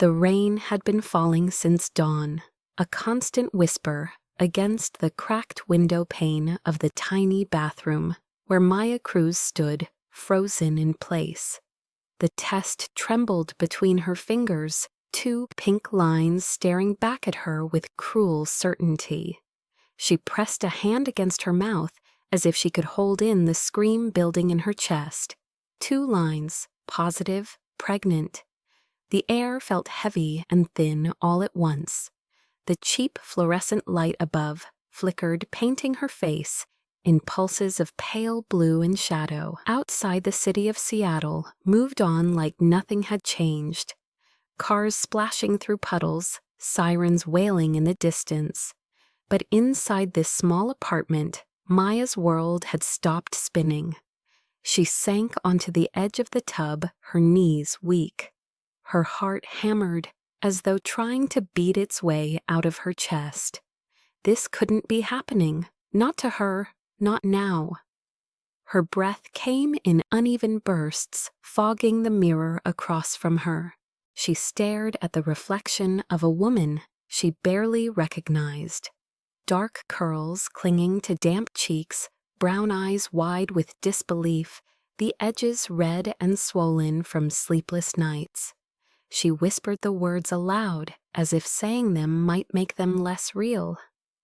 The rain had been falling since dawn, a constant whisper against the cracked window pane of the tiny bathroom where Maya Cruz stood, frozen in place. The test trembled between her fingers, two pink lines staring back at her with cruel certainty. She pressed a hand against her mouth as if she could hold in the scream building in her chest. Two lines, positive, pregnant. The air felt heavy and thin all at once. The cheap fluorescent light above flickered, painting her face in pulses of pale blue and shadow. Outside, the city of Seattle moved on like nothing had changed. Cars splashing through puddles, sirens wailing in the distance. But inside this small apartment, Maya's world had stopped spinning. She sank onto the edge of the tub, her knees weak. Her heart hammered, as though trying to beat its way out of her chest. This couldn't be happening, not to her, not now. Her breath came in uneven bursts, fogging the mirror across from her. She stared at the reflection of a woman she barely recognized. Dark curls clinging to damp cheeks, brown eyes wide with disbelief, the edges red and swollen from sleepless nights. She whispered the words aloud, as if saying them might make them less real.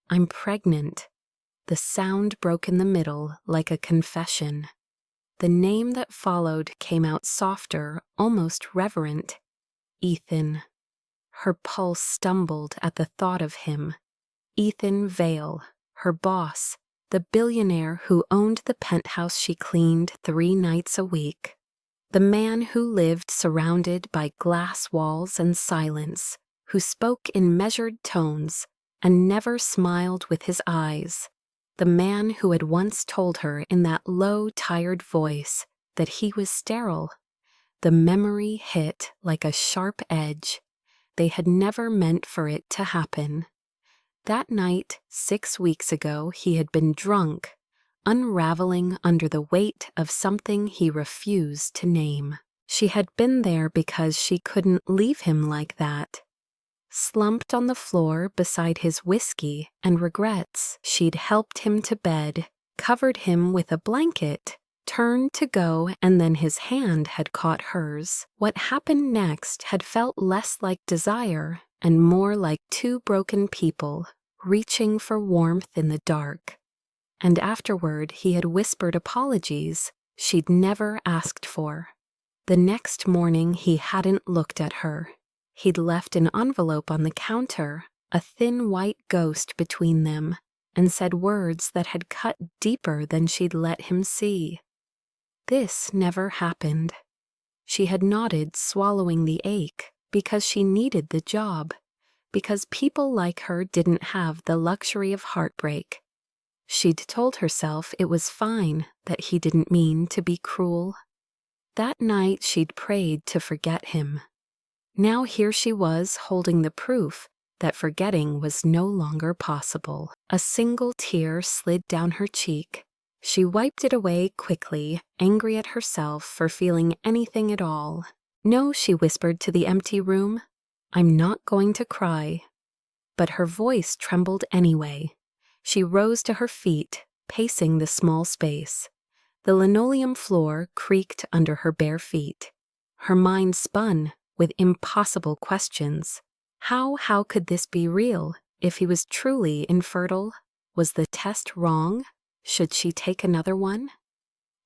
"I'm pregnant." The sound broke in the middle like a confession. The name that followed came out softer, almost reverent. Ethan. Her pulse stumbled at the thought of him. Ethan Vale, her boss, the billionaire who owned the penthouse she cleaned 3 nights a week. The man who lived surrounded by glass walls and silence, who spoke in measured tones and never smiled with his eyes. The man who had once told her in that low, tired voice that he was sterile. The memory hit like a sharp edge. They had never meant for it to happen. That night, 6 weeks ago, he had been drunk, unraveling under the weight of something he refused to name. She had been there because she couldn't leave him like that. Slumped on the floor beside his whiskey and regrets, she'd helped him to bed, covered him with a blanket, turned to go, and then his hand had caught hers. What happened next had felt less like desire and more like two broken people reaching for warmth in the dark. And afterward he had whispered apologies she'd never asked for. The next morning he hadn't looked at her. He'd left an envelope on the counter, a thin white ghost between them, and said words that had cut deeper than she'd let him see. This never happened. She had nodded, swallowing the ache, because she needed the job, because people like her didn't have the luxury of heartbreak. She'd told herself it was fine, that he didn't mean to be cruel. That night she'd prayed to forget him. Now here she was holding the proof that forgetting was no longer possible. A single tear slid down her cheek. She wiped it away quickly, angry at herself for feeling anything at all. "No," she whispered to the empty room. "I'm not going to cry." But her voice trembled anyway. She rose to her feet, pacing the small space. The linoleum floor creaked under her bare feet. Her mind spun with impossible questions. How could this be real? If he was truly infertile, was the test wrong? Should she take another one?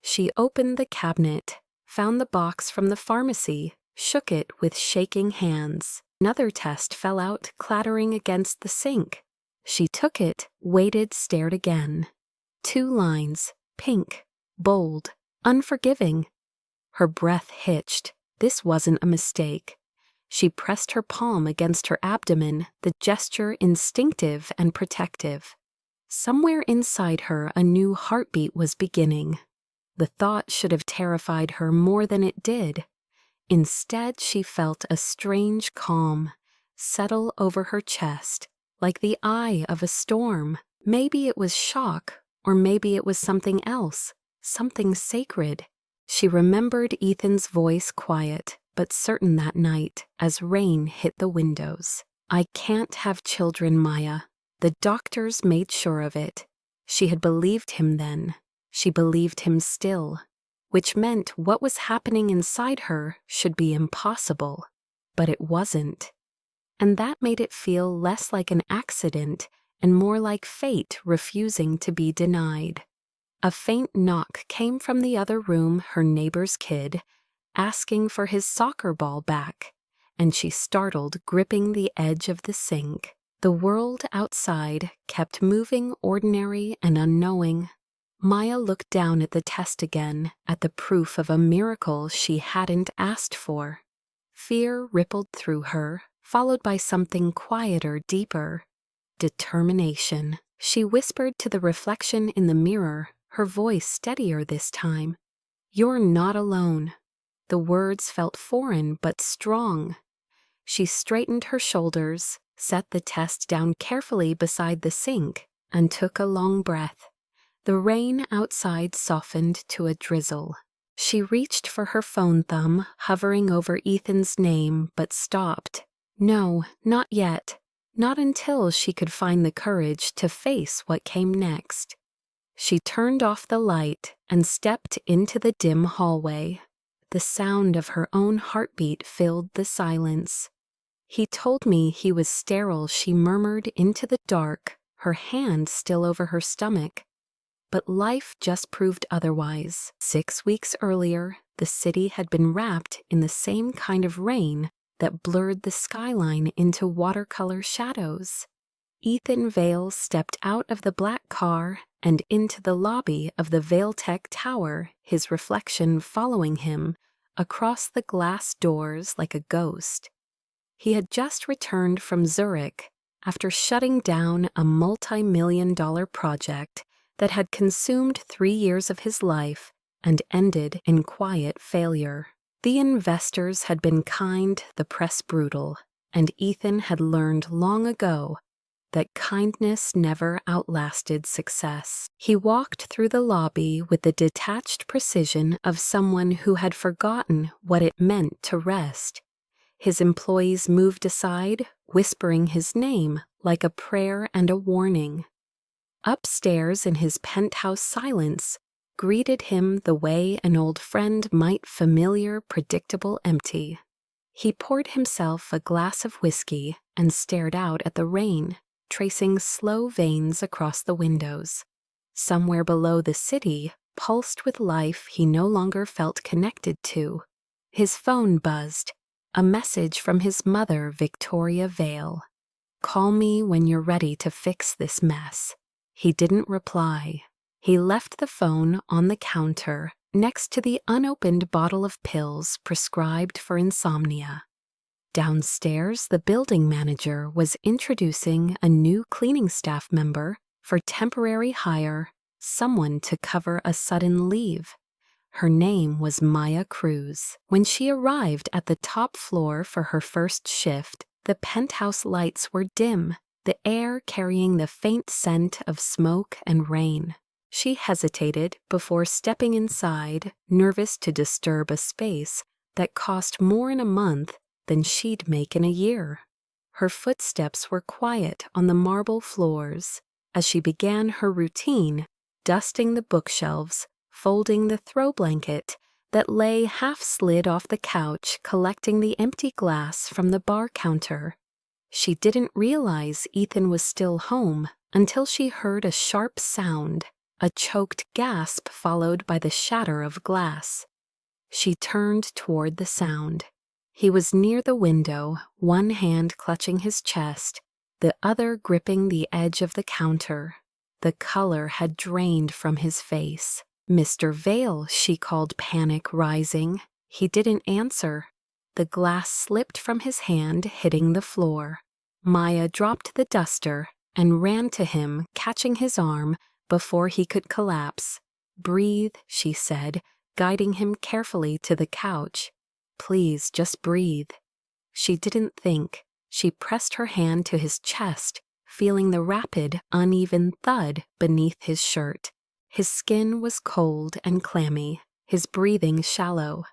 She opened the cabinet, found the box from the pharmacy, shook it with shaking hands. Another test fell out, clattering against the sink. She took it, waited, stared again. 2 lines, pink, bold, unforgiving. Her breath hitched. This wasn't a mistake. She pressed her palm against her abdomen, the gesture instinctive and protective. Somewhere inside her, a new heartbeat was beginning. The thought should have terrified her more than it did. Instead, she felt a strange calm settle over her chest, like the eye of a storm. Maybe it was shock, or maybe it was something else, something sacred. She remembered Ethan's voice, quiet, but certain that night as rain hit the windows. "I can't have children, Maya. The doctors made sure of it." She had believed him then. She believed him still, which meant what was happening inside her should be impossible. But it wasn't. And that made it feel less like an accident and more like fate refusing to be denied. A faint knock came from the other room, her neighbor's kid, asking for his soccer ball back, and she startled, gripping the edge of the sink. The world outside kept moving, ordinary and unknowing. Maya looked down at the test again, at the proof of a miracle she hadn't asked for. Fear rippled through her, followed by something quieter, deeper. Determination. She whispered to the reflection in the mirror, her voice steadier this time. "You're not alone." The words felt foreign but strong. She straightened her shoulders, set the test down carefully beside the sink, and took a long breath. The rain outside softened to a drizzle. She reached for her phone thumb, hovering over Ethan's name, but stopped. No, not yet. Not until she could find the courage to face what came next. She turned off the light and stepped into the dim hallway. The sound of her own heartbeat filled the silence. "He told me he was sterile," she murmured into the dark, her hand still over her stomach. But life just proved otherwise. 6 weeks earlier, the city had been wrapped in the same kind of rain that blurred the skyline into watercolor shadows. Ethan Vale stepped out of the black car and into the lobby of the Valetech Tower, his reflection following him across the glass doors like a ghost. He had just returned from Zurich after shutting down a multi-million-dollar project that had consumed 3 years of his life and ended in quiet failure. The investors had been kind, the press brutal, and Ethan had learned long ago that kindness never outlasted success. He walked through the lobby with the detached precision of someone who had forgotten what it meant to rest. His employees moved aside, whispering his name like a prayer and a warning. Upstairs in his penthouse silence greeted him the way an old friend might, familiar, predictable, empty. He poured himself a glass of whiskey and stared out at the rain, tracing slow veins across the windows. Somewhere below the city pulsed with life he no longer felt connected to. His phone buzzed, a message from his mother, Victoria Vale. "Call me when you're ready to fix this mess." He didn't reply. He left the phone on the counter next to the unopened bottle of pills prescribed for insomnia. Downstairs, the building manager was introducing a new cleaning staff member for temporary hire, someone to cover a sudden leave. Her name was Maya Cruz. When she arrived at the top floor for her first shift, the penthouse lights were dim, the air carrying the faint scent of smoke and rain. She hesitated before stepping inside, nervous to disturb a space that cost more in a month than she'd make in a year. Her footsteps were quiet on the marble floors as she began her routine, dusting the bookshelves, folding the throw blanket that lay half-slid off the couch, collecting the empty glass from the bar counter. She didn't realize Ethan was still home until she heard a sharp sound, a choked gasp followed by the shatter of glass. She turned toward the sound. He was near the window, one hand clutching his chest, the other gripping the edge of the counter. The color had drained from his face. "Mr. Vale," she called, panic rising. He didn't answer. The glass slipped from his hand, hitting the floor. Maya dropped the duster and ran to him, catching his arm before he could collapse. "Breathe," she said, guiding him carefully to the couch. "Please, just breathe." She didn't think. She pressed her hand to his chest, feeling the rapid, uneven thud beneath his shirt. His skin was cold and clammy, his breathing shallow.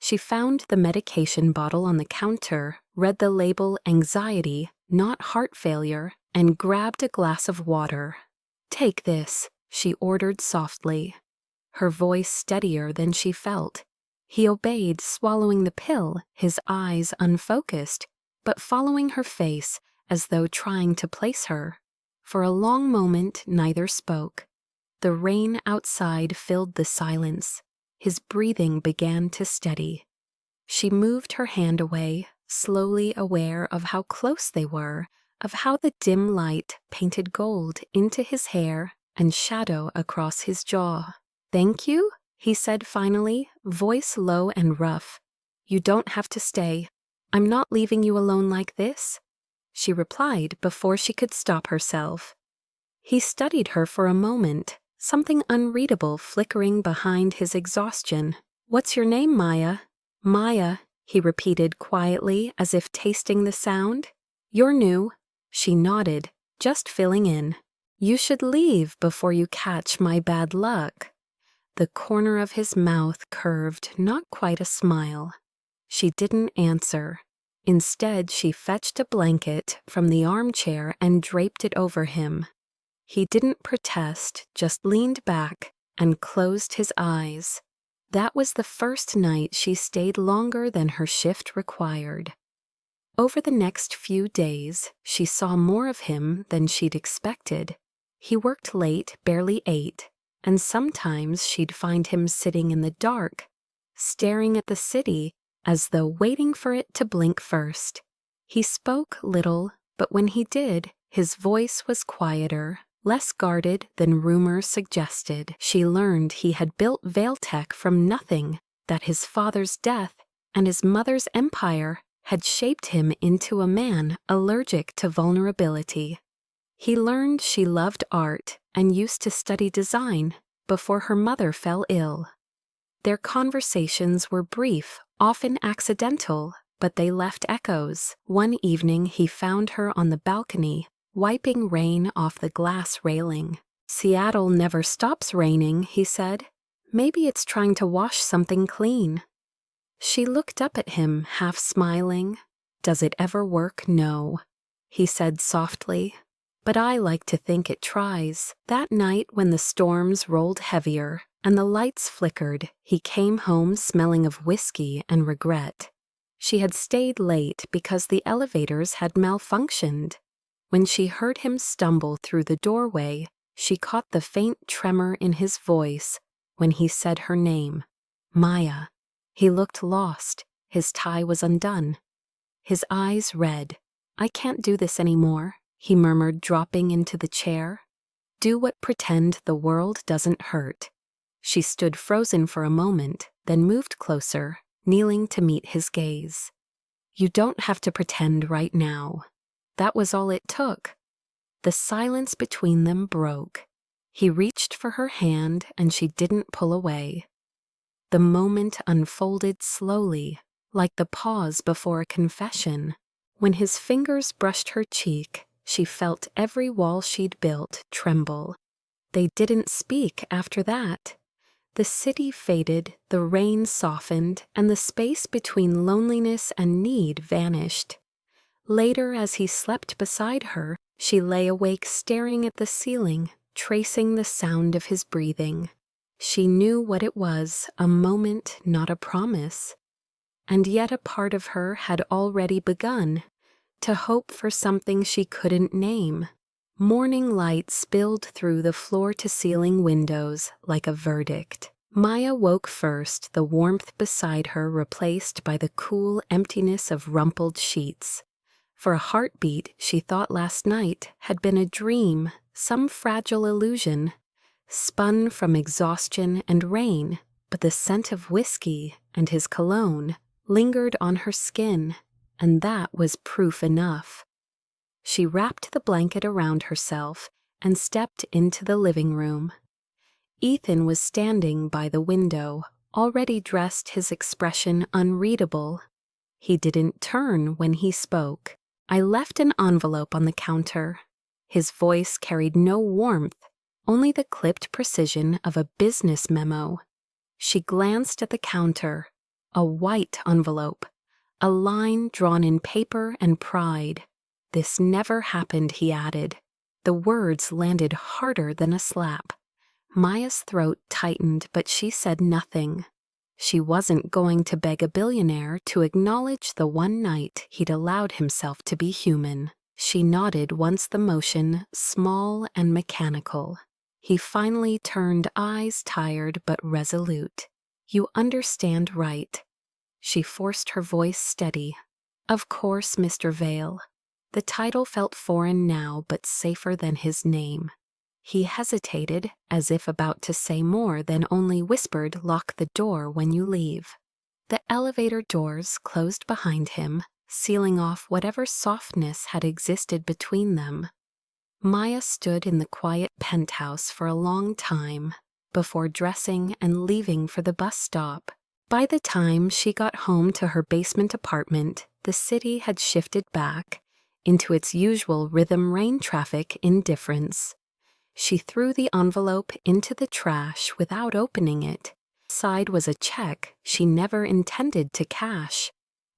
She found the medication bottle on the counter, read the label anxiety, not heart failure, and grabbed a glass of water. "Take this," she ordered softly, her voice steadier than she felt. He obeyed, swallowing the pill, his eyes unfocused, but following her face as though trying to place her. For a long moment, neither spoke. The rain outside filled the silence. His breathing began to steady. She moved her hand away, slowly aware of how close they were, of how the dim light painted gold into his hair and shadow across his jaw. "Thank you," he said finally, voice low and rough. "You don't have to stay. I'm not leaving you alone like this," she replied before she could stop herself. He studied her for a moment, something unreadable flickering behind his exhaustion. "What's your name, Maya?" "Maya," he repeated quietly as if tasting the sound. "You're new." She nodded, just filling in. "You should leave before you catch my bad luck." The corner of his mouth curved, not quite a smile. She didn't answer. Instead, she fetched a blanket from the armchair and draped it over him. He didn't protest, just leaned back and closed his eyes. That was the first night she stayed longer than her shift required. Over the next few days, she saw more of him than she'd expected. He worked late, barely ate, and sometimes she'd find him sitting in the dark, staring at the city as though waiting for it to blink first. He spoke little, but when he did, his voice was quieter, less guarded than rumor suggested. She learned he had built Vailtech from nothing, that his father's death and his mother's empire had shaped him into a man allergic to vulnerability. He learned she loved art and used to study design before her mother fell ill. Their conversations were brief, often accidental, but they left echoes. One evening he found her on the balcony, wiping rain off the glass railing. "Seattle never stops raining," he said. "Maybe it's trying to wash something clean." She looked up at him, half smiling. "Does it ever work? No," he said softly. "But I like to think it tries." That night, when the storms rolled heavier and the lights flickered, he came home smelling of whiskey and regret. She had stayed late because the elevators had malfunctioned. When she heard him stumble through the doorway, she caught the faint tremor in his voice when he said her name, Maya. He looked lost. His tie was undone. His eyes red. "I can't do this anymore," he murmured, dropping into the chair. "Do what pretend the world doesn't hurt." She stood frozen for a moment, then moved closer, kneeling to meet his gaze. "You don't have to pretend right now." That was all it took. The silence between them broke. He reached for her hand and she didn't pull away. The moment unfolded slowly, like the pause before a confession. When his fingers brushed her cheek, she felt every wall she'd built tremble. They didn't speak after that. The city faded, the rain softened, and the space between loneliness and need vanished. Later, as he slept beside her, she lay awake staring at the ceiling, tracing the sound of his breathing. She knew what it was, a moment, not a promise. And yet a part of her had already begun, to hope for something she couldn't name. Morning light spilled through the floor-to-ceiling windows like a verdict. Maya woke first, the warmth beside her replaced by the cool emptiness of rumpled sheets. For a heartbeat she thought last night had been a dream, some fragile illusion, spun from exhaustion and rain, but the scent of whiskey and his cologne lingered on her skin, and that was proof enough. She wrapped the blanket around herself and stepped into the living room. Ethan was standing by the window, already dressed, his expression unreadable. He didn't turn when he spoke. "I left an envelope on the counter." His voice carried no warmth, only the clipped precision of a business memo. She glanced at the counter. A white envelope. A line drawn in paper and pride. "This never happened," he added. The words landed harder than a slap. Maya's throat tightened, but she said nothing. She wasn't going to beg a billionaire to acknowledge the one night he'd allowed himself to be human. She nodded once, the motion small and mechanical. He finally turned, eyes tired but resolute. "You understand, right?" She forced her voice steady. "Of course, Mr. Vale." The title felt foreign now, but safer than his name. He hesitated, as if about to say more, then only whispered, "Lock the door when you leave." The elevator doors closed behind him, sealing off whatever softness had existed between them. Maya stood in the quiet penthouse for a long time, before dressing and leaving for the bus stop. By the time she got home to her basement apartment, the city had shifted back into its usual rhythm rain traffic indifference. She threw the envelope into the trash without opening it. Inside was a check she never intended to cash.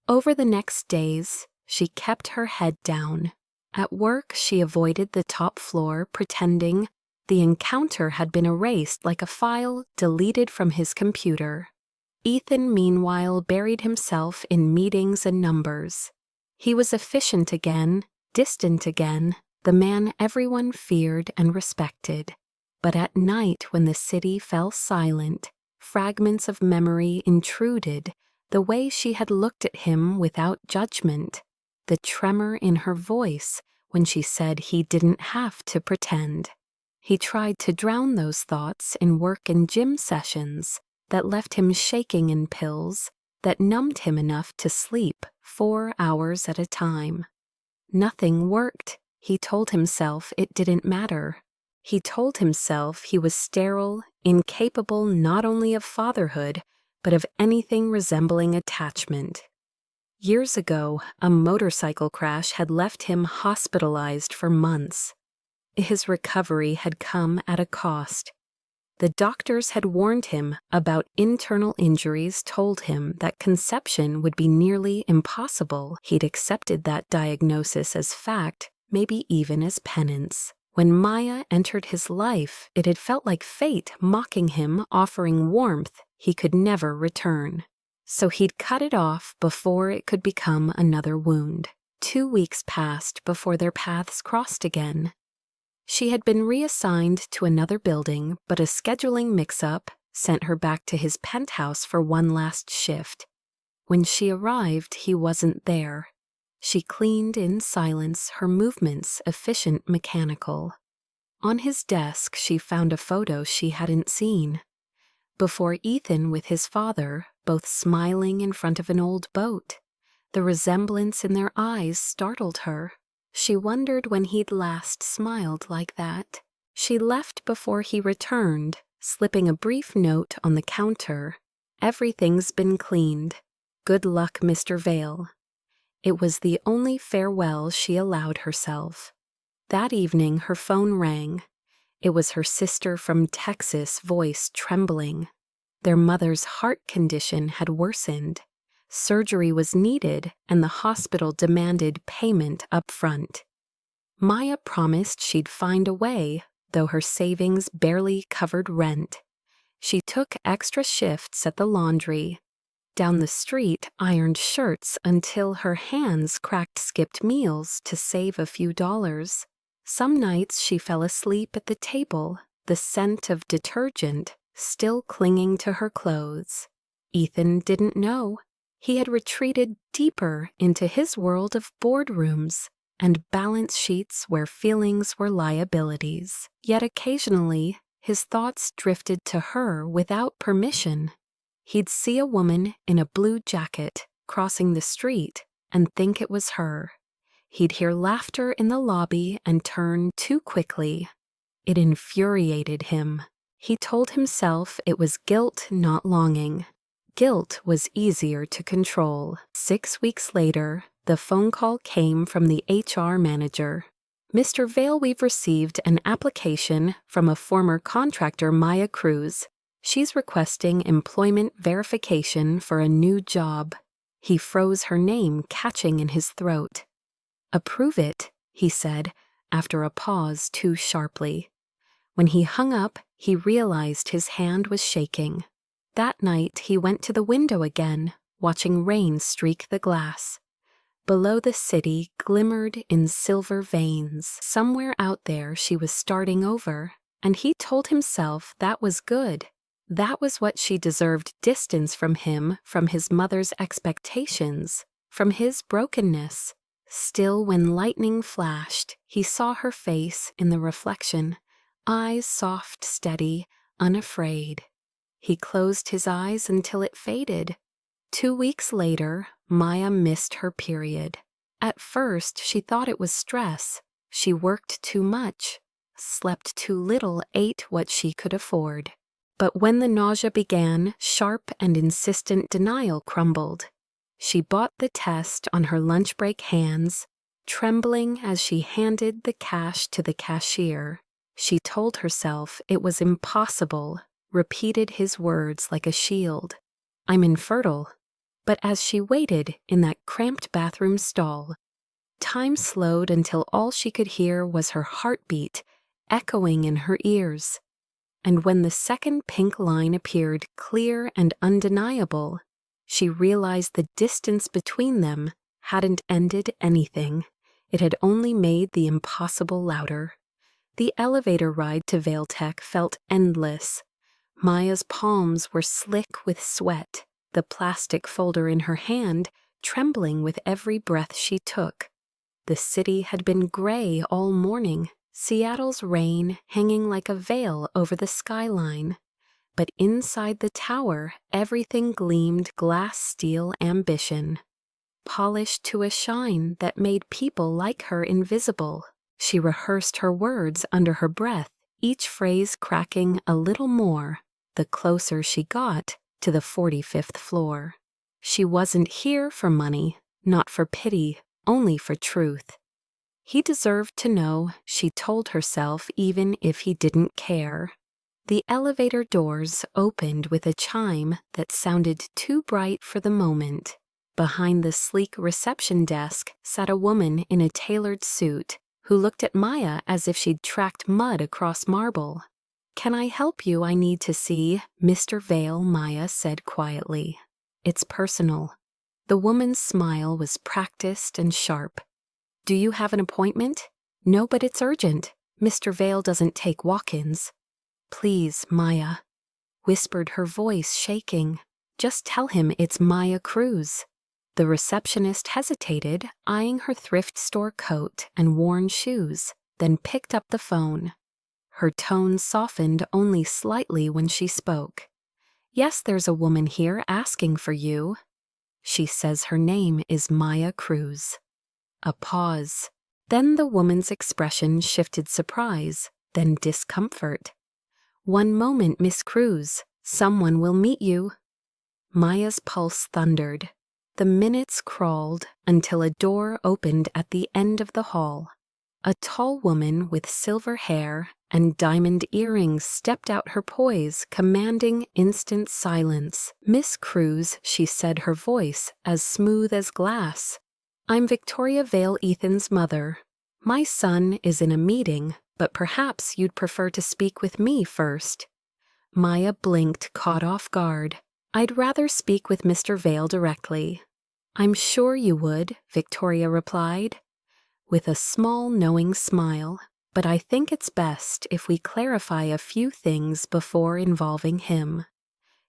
Over the next days, she kept her head down. At work, she avoided the top floor, pretending the encounter had been erased like a file deleted from his computer. Ethan, meanwhile, buried himself in meetings and numbers. He was efficient again, distant again, the man everyone feared and respected. But at night, when the city fell silent, fragments of memory intruded, the way she had looked at him without judgment, the tremor in her voice when she said he didn't have to pretend. He tried to drown those thoughts in work and gym sessions that left him shaking in pills that numbed him enough to sleep 4 hours at a time. Nothing worked. He told himself it didn't matter. He told himself he was sterile, incapable not only of fatherhood, but of anything resembling attachment. Years ago, a motorcycle crash had left him hospitalized for months. His recovery had come at a cost. The doctors had warned him about internal injuries, told him that conception would be nearly impossible. He'd accepted that diagnosis as fact, maybe even as penance. When Maya entered his life, it had felt like fate mocking him, offering warmth he could never return. So he'd cut it off before it could become another wound. 2 weeks passed before their paths crossed again. She had been reassigned to another building, but a scheduling mix-up sent her back to his penthouse for one last shift. When she arrived, he wasn't there. She cleaned in silence, her movements efficient, mechanical. On his desk, she found a photo she hadn't seen. Before Ethan with his father, both smiling in front of an old boat. The resemblance in their eyes startled her. She wondered when he'd last smiled like that. She left before he returned, slipping a brief note on the counter. "Everything's been cleaned. Good luck, Mr. Vale." It was the only farewell she allowed herself. That evening, her phone rang. It was her sister from Texas, voice trembling. Their mother's heart condition had worsened. Surgery was needed, and the hospital demanded payment up front. Maya promised she'd find a way, though her savings barely covered rent. She took extra shifts at the laundry. Down the street, ironed shirts until her hands cracked, skipped meals to save a few dollars. Some nights she fell asleep at the table, the scent of detergent still clinging to her clothes. Ethan didn't know. He had retreated deeper into his world of boardrooms and balance sheets where feelings were liabilities. Yet occasionally, his thoughts drifted to her without permission. He'd see a woman in a blue jacket crossing the street and think it was her. He'd hear laughter in the lobby and turn too quickly. It infuriated him. He told himself it was guilt, not longing. Guilt was easier to control. 6 weeks later, the phone call came from the HR manager. "Mr. Vale, we've received an application from a former contractor, Maya Cruz. She's requesting employment verification for a new job. He froze, her name catching in his throat. Approve it, he said, after a pause too sharply. When he hung up, he realized his hand was shaking. That night, he went to the window again, watching rain streak the glass. Below, the city glimmered in silver veins. Somewhere out there she was starting over, and he told himself that was good. That was what she deserved: distance from him, from his mother's expectations, from his brokenness. Still, when lightning flashed, he saw her face in the reflection, eyes soft, steady, unafraid. He closed his eyes until it faded. 2 weeks later, Maya missed her period. At first, she thought it was stress. She worked too much, slept too little, ate what she could afford. But when the nausea began, sharp and insistent denial crumbled. She bought the test on her lunch break hands, trembling as she handed the cash to the cashier. She told herself it was impossible, repeated his words like a shield. I'm infertile. But as she waited in that cramped bathroom stall, time slowed until all she could hear was her heartbeat echoing in her ears. And when the second pink line appeared clear and undeniable, she realized the distance between them hadn't ended anything. It had only made the impossible louder. The elevator ride to Vale Tech felt endless. Maya's palms were slick with sweat, the plastic folder in her hand trembling with every breath she took. The city had been gray all morning, Seattle's rain hanging like a veil over the skyline. But inside the tower, everything gleamed glass steel ambition, polished to a shine that made people like her invisible. She rehearsed her words under her breath, each phrase cracking a little more the closer she got to the 45th floor. She wasn't here for money, not for pity, only for truth. He deserved to know, she told herself, even if he didn't care. The elevator doors opened with a chime that sounded too bright for the moment. Behind the sleek reception desk sat a woman in a tailored suit who looked at Maya as if she'd tracked mud across marble. Can I help you? I need to see Mr. Vale, Maya said quietly. It's personal. The woman's smile was practiced and sharp. Do you have an appointment? No, but it's urgent. Mr. Vale doesn't take walk-ins. Please, Maya, whispered her voice shaking. Just tell him it's Maya Cruz. The receptionist hesitated, eyeing her thrift store coat and worn shoes, then picked up the phone. Her tone softened only slightly when she spoke. Yes, there's a woman here asking for you. She says her name is Maya Cruz. A pause. Then the woman's expression shifted surprise, then discomfort. One moment, Miss Cruz. Someone will meet you. Maya's pulse thundered. The minutes crawled until a door opened at the end of the hall. A tall woman with silver hair and diamond earrings stepped out, her poise commanding instant silence. Miss Cruz, she said, her voice as smooth as glass. I'm Victoria Vale, Ethan's mother. My son is in a meeting, but perhaps you'd prefer to speak with me first. Maya blinked, caught off guard. I'd rather speak with Mr. Vale directly. I'm sure you would, Victoria replied, with a small knowing smile, but I think it's best if we clarify a few things before involving him.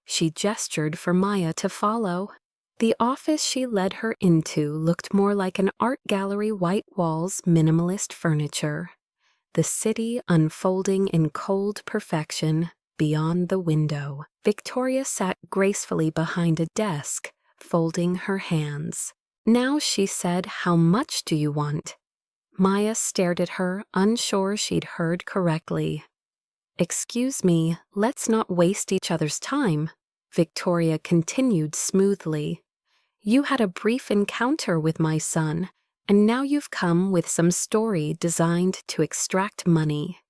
She gestured for Maya to follow. The office she led her into looked more like an art gallery, white walls, minimalist furniture. The city unfolding in cold perfection beyond the window. Victoria sat gracefully behind a desk, folding her hands. Now, she said, how much do you want? Maya stared at her, unsure she'd heard correctly. Excuse me, let's not waste each other's time, Victoria continued smoothly. You had a brief encounter with my son, and now you've come with some story designed to extract money.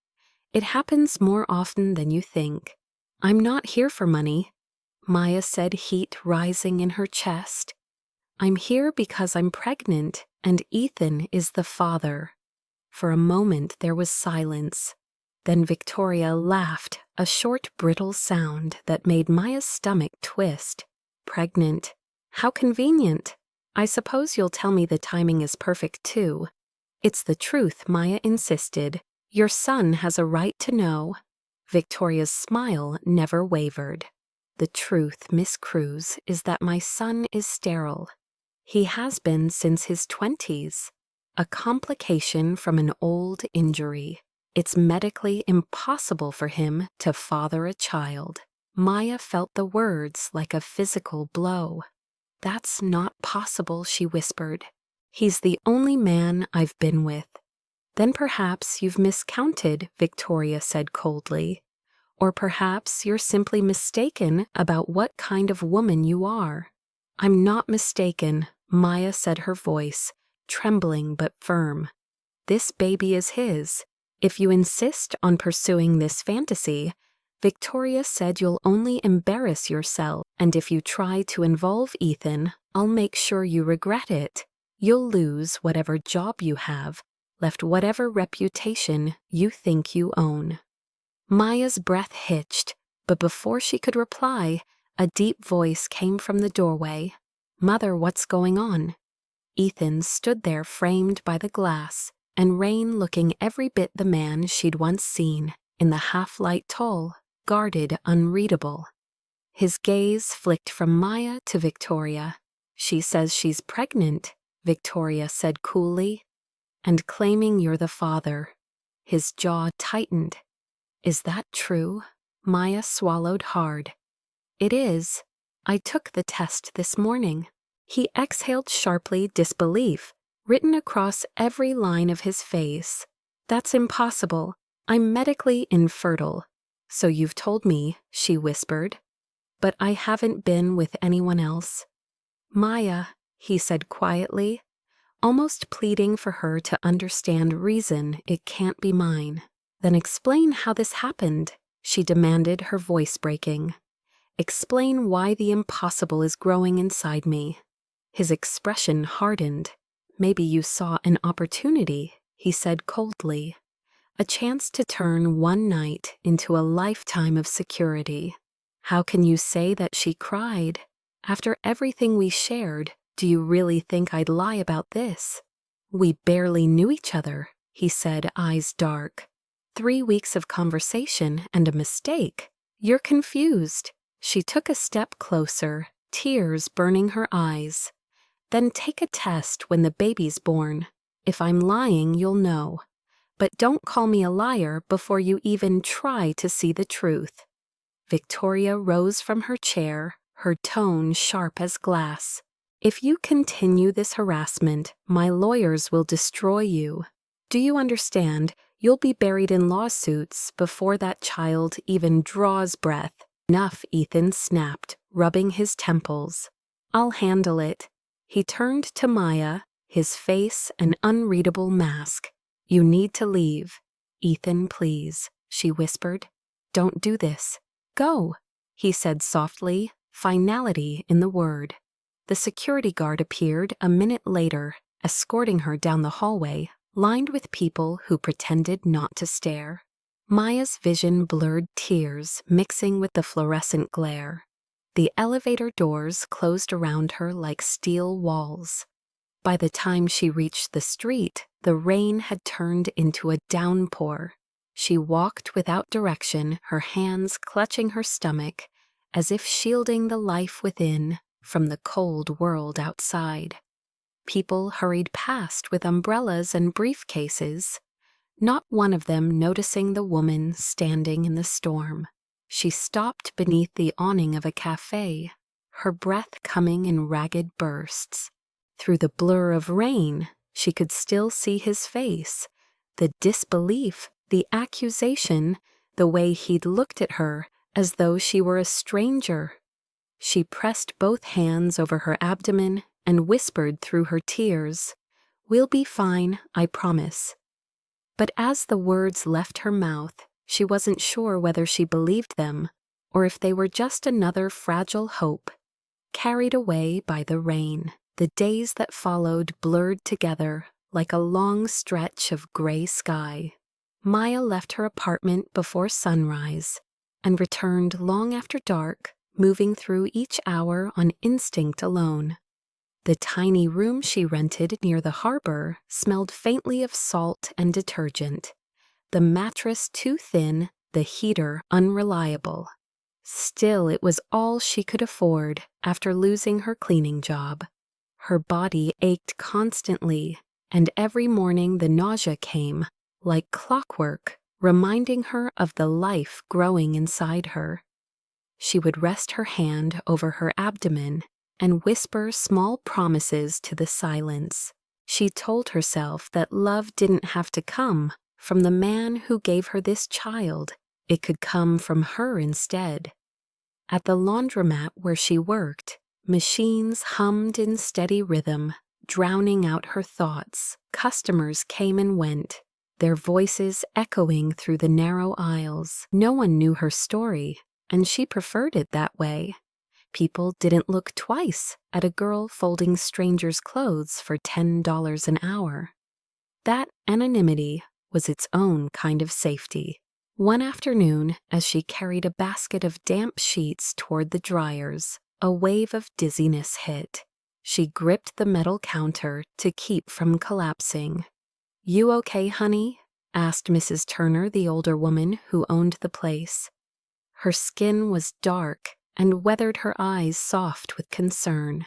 It happens more often than you think. I'm not here for money, Maya said, heat rising in her chest. I'm here because I'm pregnant, and Ethan is the father. For a moment there was silence. Then Victoria laughed, a short, brittle sound that made Maya's stomach twist. Pregnant. How convenient. I suppose you'll tell me the timing is perfect too. It's the truth, Maya insisted. Your son has a right to know. Victoria's smile never wavered. The truth, Miss Cruz, is that my son is sterile. He has been since his 20s. A complication from an old injury. It's medically impossible for him to father a child. Maya felt the words like a physical blow. That's not possible, she whispered. He's the only man I've been with. Then perhaps you've miscounted, Victoria said coldly. Or perhaps you're simply mistaken about what kind of woman you are. I'm not mistaken, Maya said, her voice trembling but firm. This baby is his. If you insist on pursuing this fantasy, Victoria said you'll only embarrass yourself, and if you try to involve Ethan, I'll make sure you regret it. You'll lose whatever job you have, left whatever reputation you think you own. Maya's breath hitched, but before she could reply, a deep voice came from the doorway. Mother, what's going on? Ethan stood there framed by the glass, and Rain looking every bit the man she'd once seen, in the half-light tall, guarded, unreadable. His gaze flicked from Maya to Victoria. She says she's pregnant, Victoria said coolly. And claiming you're the father. His jaw tightened. Is that true? Maya swallowed hard. It is. I took the test this morning. He exhaled sharply, disbelief written across every line of his face. That's impossible. I'm medically infertile. So you've told me, she whispered. But I haven't been with anyone else. Maya, he said quietly, almost pleading for her to understand reason it can't be mine. Then explain how this happened, she demanded, her voice breaking. Explain why the impossible is growing inside me. His expression hardened. Maybe you saw an opportunity, he said coldly. A chance to turn one night into a lifetime of security. How can you say that, she cried? After everything we shared, do you really think I'd lie about this? We barely knew each other, he said, eyes dark. 3 weeks of conversation and a mistake. You're confused. She took a step closer, tears burning her eyes. Then take a test when the baby's born. If I'm lying, you'll know. But don't call me a liar before you even try to see the truth. Victoria rose from her chair, her tone sharp as glass. If you continue this harassment, my lawyers will destroy you. Do you understand? You'll be buried in lawsuits before that child even draws breath. Enough, Ethan snapped, rubbing his temples. I'll handle it. He turned to Maya, his face an unreadable mask. You need to leave. Ethan, please, she whispered. Don't do this. Go, he said softly, finality in the word. The security guard appeared a minute later, escorting her down the hallway, lined with people who pretended not to stare. Maya's vision blurred, tears mixing with the fluorescent glare. The elevator doors closed around her like steel walls. By the time she reached the street, the rain had turned into a downpour. She walked without direction, her hands clutching her stomach, as if shielding the life within from the cold world outside. People hurried past with umbrellas and briefcases, not one of them noticing the woman standing in the storm. She stopped beneath the awning of a cafe, her breath coming in ragged bursts. Through the blur of rain, she could still see his face, the disbelief, the accusation, the way he'd looked at her as though she were a stranger. She pressed both hands over her abdomen and whispered through her tears, "We'll be fine, I promise." But as the words left her mouth, she wasn't sure whether she believed them or if they were just another fragile hope, carried away by the rain. The days that followed blurred together like a long stretch of gray sky. Maya left her apartment before sunrise and returned long after dark, moving through each hour on instinct alone. The tiny room she rented near the harbor smelled faintly of salt and detergent, the mattress too thin, the heater unreliable. Still, it was all she could afford after losing her cleaning job. Her body ached constantly, and every morning the nausea came, like clockwork, reminding her of the life growing inside her. She would rest her hand over her abdomen and whisper small promises to the silence. She told herself that love didn't have to come from the man who gave her this child. It could come from her instead. At the laundromat where she worked, machines hummed in steady rhythm, drowning out her thoughts. Customers came and went, their voices echoing through the narrow aisles. No one knew her story, and she preferred it that way. People didn't look twice at a girl folding strangers' clothes for $10 an hour. That anonymity was its own kind of safety. One afternoon, as she carried a basket of damp sheets toward the dryers, a wave of dizziness hit. She gripped the metal counter to keep from collapsing. "You okay, honey?" asked Mrs. Turner, the older woman who owned the place. Her skin was dark and weathered, her eyes soft with concern.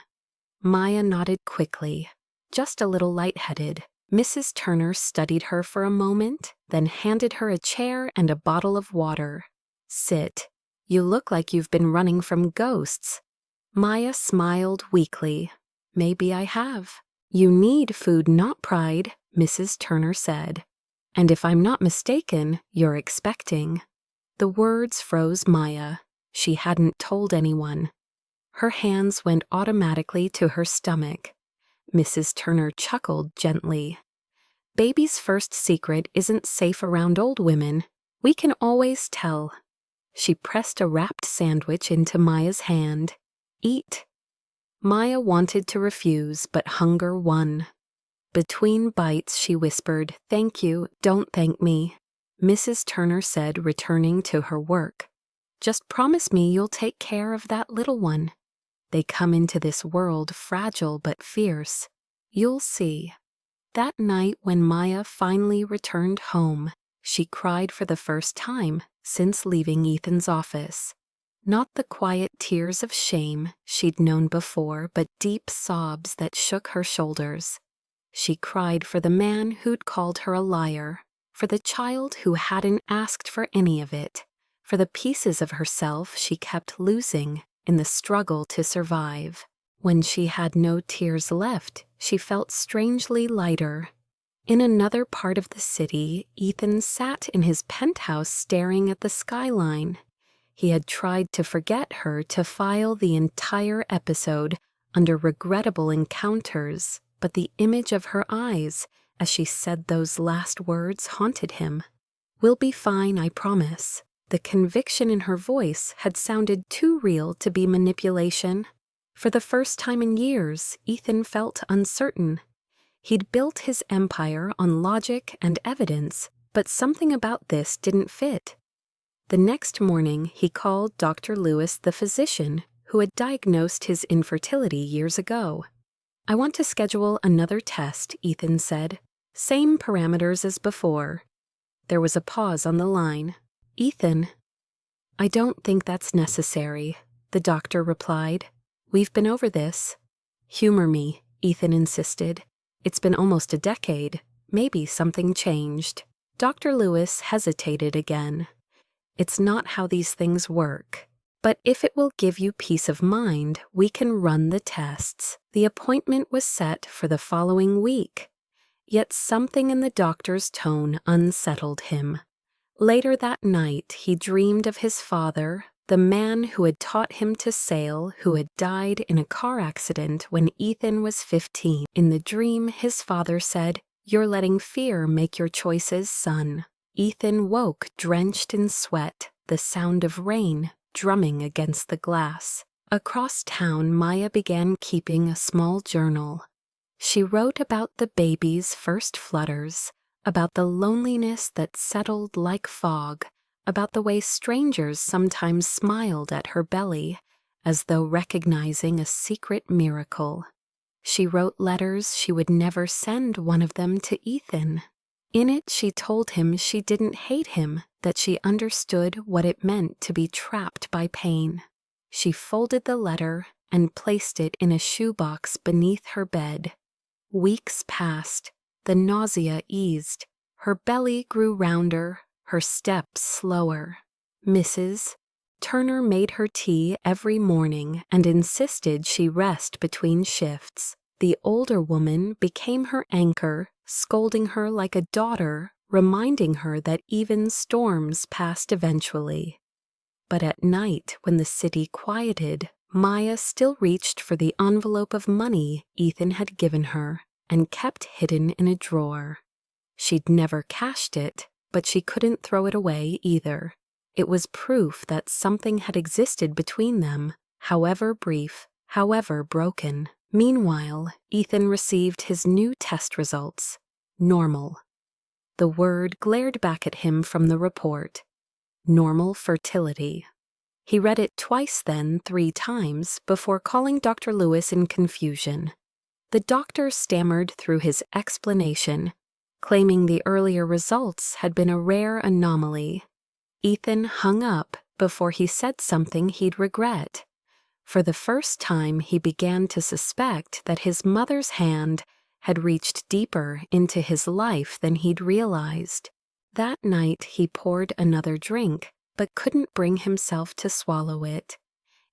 Maya nodded quickly, just a little lightheaded. Mrs. Turner studied her for a moment, then handed her a chair and a bottle of water. "Sit. You look like you've been running from ghosts." Maya smiled weakly. "Maybe I have." "You need food, not pride," Mrs. Turner said. "And if I'm not mistaken, you're expecting." The words froze Maya. She hadn't told anyone. Her hands went automatically to her stomach. Mrs. Turner chuckled gently. "Baby's first secret isn't safe around old women. We can always tell." She pressed a wrapped sandwich into Maya's hand. "Eat." Maya wanted to refuse, but hunger won. Between bites, she whispered, "Thank you, don't thank me." Mrs. Turner said, returning to her work, "Just promise me you'll take care of that little one. They come into this world fragile but fierce. You'll see." That night, when Maya finally returned home, she cried for the first time since leaving Ethan's office. Not the quiet tears of shame she'd known before, but deep sobs that shook her shoulders. She cried for the man who'd called her a liar, for the child who hadn't asked for any of it, for the pieces of herself she kept losing in the struggle to survive. When she had no tears left, she felt strangely lighter. In another part of the city, Ethan sat in his penthouse staring at the skyline. He had tried to forget her, to file the entire episode under regrettable encounters, but the image of her eyes as she said those last words haunted him. "We'll be fine, I promise." The conviction in her voice had sounded too real to be manipulation. For the first time in years, Ethan felt uncertain. He'd built his empire on logic and evidence, but something about this didn't fit. The next morning, he called Dr. Lewis, the physician who had diagnosed his infertility years ago. "I want to schedule another test," Ethan said. "Same parameters as before." There was a pause on the line. "Ethan." "I don't think that's necessary," the doctor replied. "We've been over this." "Humor me," Ethan insisted. "It's been almost a decade. Maybe something changed." Dr. Lewis hesitated again. "It's not how these things work. But if it will give you peace of mind, we can run the tests." The appointment was set for the following week. Yet something in the doctor's tone unsettled him. Later that night, he dreamed of his father, the man who had taught him to sail, who had died in a car accident when Ethan was 15. In the dream, his father said, "You're letting fear make your choices, son." Ethan woke drenched in sweat, the sound of rain drumming against the glass. Across town, Maya began keeping a small journal. She wrote about the baby's first flutters, about the loneliness that settled like fog, about the way strangers sometimes smiled at her belly, as though recognizing a secret miracle. She wrote letters she would never send one of them to Ethan. In it, she told him she didn't hate him, that she understood what it meant to be trapped by pain. She folded the letter and placed it in a shoebox beneath her bed. Weeks passed. The nausea eased. Her belly grew rounder, her steps slower. Mrs. Turner made her tea every morning and insisted she rest between shifts. The older woman became her anchor, scolding her like a daughter, reminding her that even storms passed eventually. But at night, when the city quieted, Maya still reached for the envelope of money Ethan had given her and kept hidden in a drawer. She'd never cashed it, but she couldn't throw it away either. It was proof that something had existed between them, however brief, however broken. Meanwhile, Ethan received his new test results. Normal. The word glared back at him from the report. Normal fertility. He read it twice then, 3 times, before calling Dr. Lewis in confusion. The doctor stammered through his explanation, claiming the earlier results had been a rare anomaly. Ethan hung up before he said something he'd regret. For the first time, he began to suspect that his mother's hand had reached deeper into his life than he'd realized. That night, he poured another drink, but couldn't bring himself to swallow it.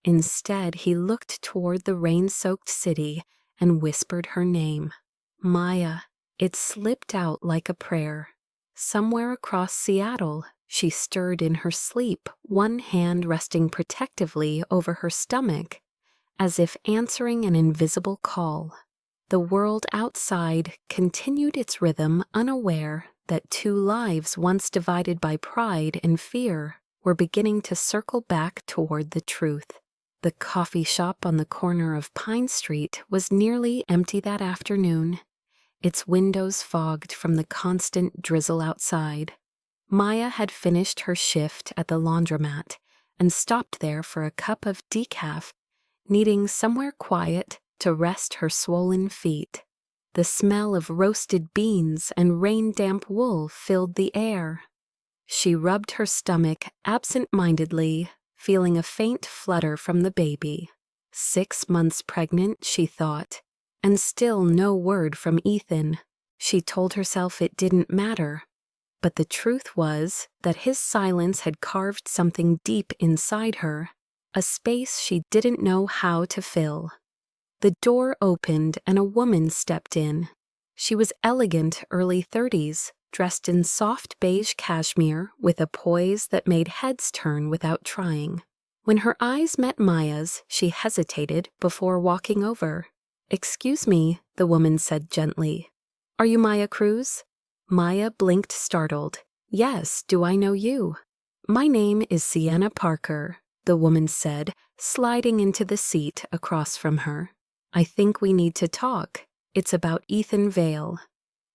Instead, he looked toward the rain-soaked city and whispered her name. Maya. It slipped out like a prayer. Somewhere across Seattle, she stirred in her sleep, one hand resting protectively over her stomach, as if answering an invisible call. The world outside continued its rhythm, unaware that 2 lives once divided by pride and fear were beginning to circle back toward the truth. The coffee shop on the corner of Pine Street was nearly empty that afternoon, its windows fogged from the constant drizzle outside. Maya had finished her shift at the laundromat and stopped there for a cup of decaf, needing somewhere quiet to rest her swollen feet. The smell of roasted beans and rain-damp wool filled the air. She rubbed her stomach absent-mindedly, feeling a faint flutter from the baby. 6 months pregnant, she thought, and still no word from Ethan. She told herself it didn't matter. But the truth was that his silence had carved something deep inside her, a space she didn't know how to fill. The door opened and a woman stepped in. She was elegant, early 30s, dressed in soft beige cashmere with a poise that made heads turn without trying. When her eyes met Maya's, she hesitated before walking over. "Excuse me," the woman said gently. "Are you Maya Cruz?" Maya blinked startled. "Yes, do I know you?" "My name is Sienna Parker," the woman said, sliding into the seat across from her. "I think we need to talk. It's about Ethan Vale."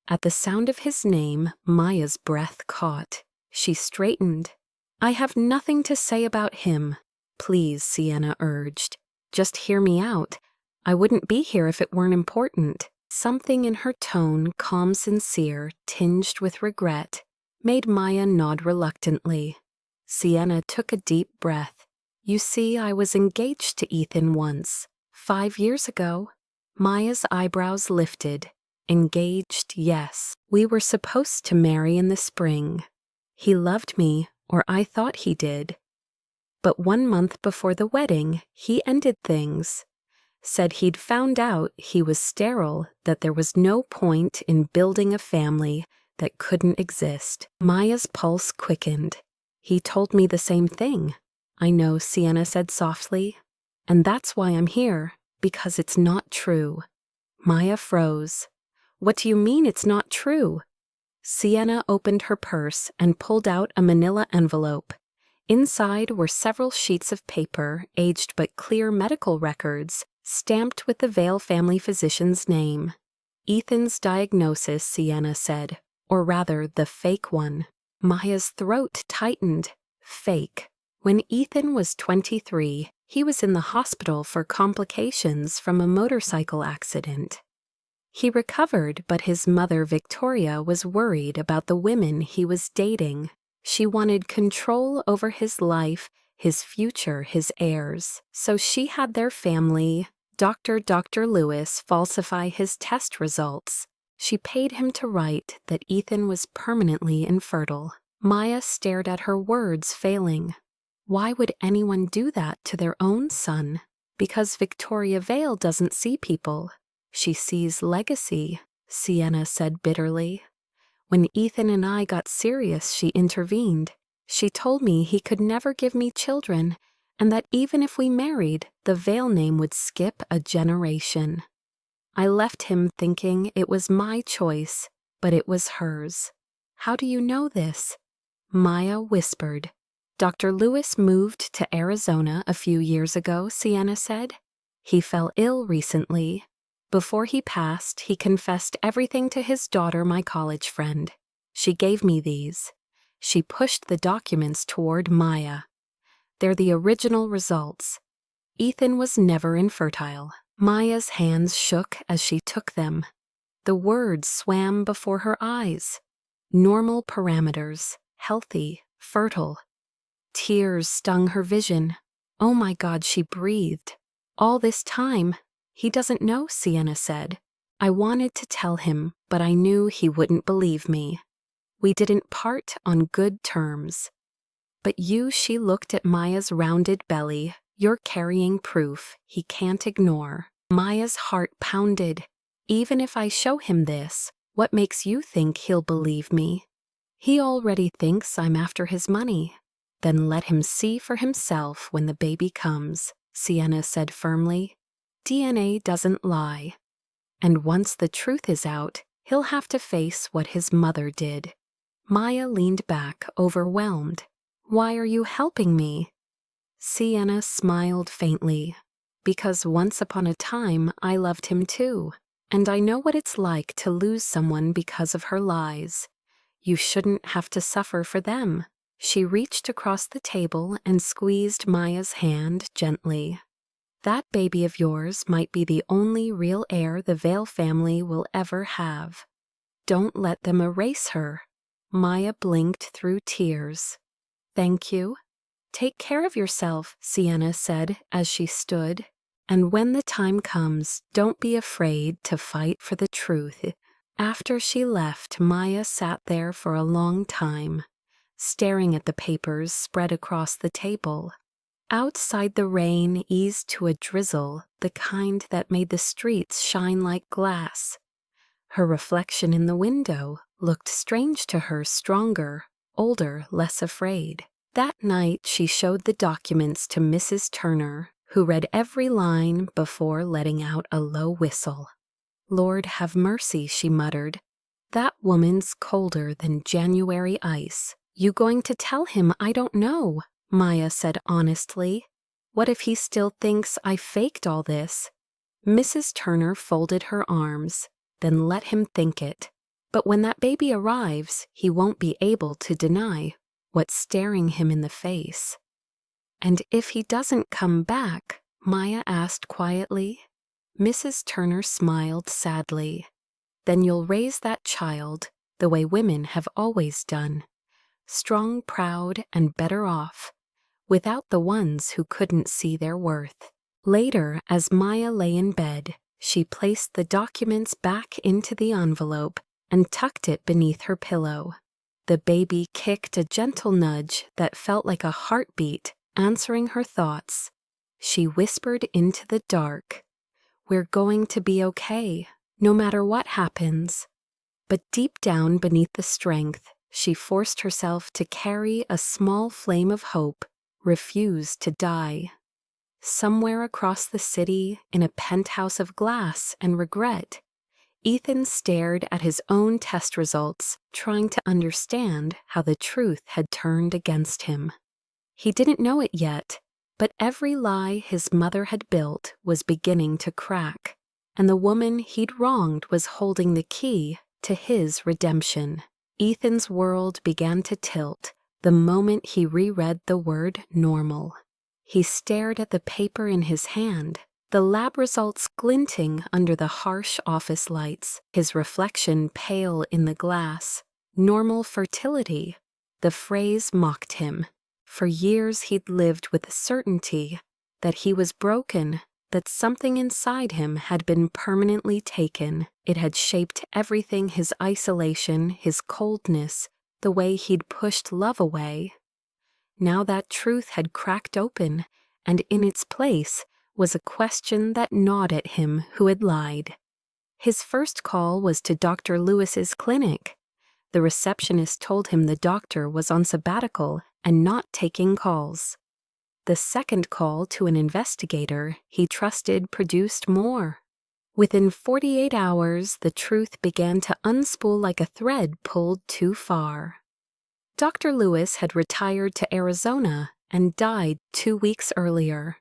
At the sound of his name, Maya's breath caught. She straightened. "I have nothing to say about him." "Please," Sienna urged. "Just hear me out. I wouldn't be here if it weren't important." Something in her tone, calm, sincere, tinged with regret, made Maya nod reluctantly. Sienna took a deep breath. "You see, I was engaged to Ethan once, 5 years ago." Maya's eyebrows lifted. "Engaged, yes. We were supposed to marry in the spring. He loved me, or I thought he did. But 1 month before the wedding, he ended things. Said he'd found out he was sterile, that there was no point in building a family that couldn't exist." Maya's pulse quickened. "He told me the same thing." "I know," Sienna said softly. "And that's why I'm here, because it's not true." Maya froze. "What do you mean it's not true?" Sienna opened her purse and pulled out a manila envelope. Inside were several sheets of paper, aged but clear medical records, stamped with the Vale family physician's name. Ethan's diagnosis, Sienna said, or rather the fake one. Maya's throat tightened. Fake. When Ethan was 23, he was in the hospital for complications from a motorcycle accident. He recovered, but his mother, Victoria, was worried about the women he was dating. She wanted control over his life, his future, his heirs. So she had their family, Dr. Lewis, falsify his test results. She paid him to write that Ethan was permanently infertile. Maya stared at her words failing. Why would anyone do that to their own son? Because Victoria Vale doesn't see people. She sees legacy, Sienna said bitterly. When Ethan and I got serious, she intervened. She told me he could never give me children, and that even if we married, the Vale name would skip a generation. I left him thinking it was my choice, but it was hers. How do you know this? Maya whispered. Dr. Lewis moved to Arizona a few years ago, Sienna said. He fell ill recently. Before he passed, he confessed everything to his daughter, my college friend. She gave me these. She pushed the documents toward Maya. They're the original results. Ethan was never infertile. Maya's hands shook as she took them. The words swam before her eyes. Normal parameters, healthy, fertile. Tears stung her vision. Oh my God, she breathed. All this time, he doesn't know, Sienna said. I wanted to tell him, but I knew he wouldn't believe me. We didn't part on good terms. But you, she looked at Maya's rounded belly. You're carrying proof he can't ignore. Maya's heart pounded. Even if I show him this, what makes you think he'll believe me? He already thinks I'm after his money. Then let him see for himself when the baby comes, Sienna said firmly. DNA doesn't lie. And once the truth is out, he'll have to face what his mother did. Maya leaned back, overwhelmed. Why are you helping me? Sienna smiled faintly. Because once upon a time, I loved him too. And I know what it's like to lose someone because of her lies. You shouldn't have to suffer for them. She reached across the table and squeezed Maya's hand gently. That baby of yours might be the only real heir the Vale family will ever have. Don't let them erase her. Maya blinked through tears. Thank you. Take care of yourself, Sienna said as she stood. And when the time comes, don't be afraid to fight for the truth. After she left, Maya sat there for a long time, staring at the papers spread across the table. Outside, the rain eased to a drizzle, the kind that made the streets shine like glass. Her reflection in the window looked strange to her, stronger, older, less afraid. That night, she showed the documents to Mrs. Turner, who read every line before letting out a low whistle. Lord have mercy, she muttered. That woman's colder than January ice. You going to tell him I don't know? Maya said honestly. What if he still thinks I faked all this? Mrs. Turner folded her arms. Then let him think it. But when that baby arrives, he won't be able to deny what's staring him in the face. And if he doesn't come back? Maya asked quietly. Mrs. Turner smiled sadly. Then you'll raise that child the way women have always done. Strong, proud, and better off, without the ones who couldn't see their worth. Later, as Maya lay in bed, she placed the documents back into the envelope and tucked it beneath her pillow. The baby kicked a gentle nudge that felt like a heartbeat, answering her thoughts. She whispered into the dark, "We're going to be okay, no matter what happens." But deep down beneath the strength, she forced herself to carry a small flame of hope, refused to die. Somewhere across the city, in a penthouse of glass and regret, Ethan stared at his own test results, trying to understand how the truth had turned against him. He didn't know it yet, but every lie his mother had built was beginning to crack, and the woman he'd wronged was holding the key to his redemption. Ethan's world began to tilt the moment he reread the word normal. He stared at the paper in his hand, the lab results glinting under the harsh office lights, his reflection pale in the glass. Normal fertility. The phrase mocked him. For years he'd lived with the certainty that he was broken, that something inside him had been permanently taken. It had shaped everything: his isolation, his coldness, the way he'd pushed love away. Now that truth had cracked open, and in its place was a question that gnawed at him who had lied. His first call was to Dr. Lewis's clinic. The receptionist told him the doctor was on sabbatical and not taking calls. The second call to an investigator he trusted produced more. Within 48 hours, the truth began to unspool like a thread pulled too far. Dr. Lewis had retired to Arizona and died 2 weeks earlier.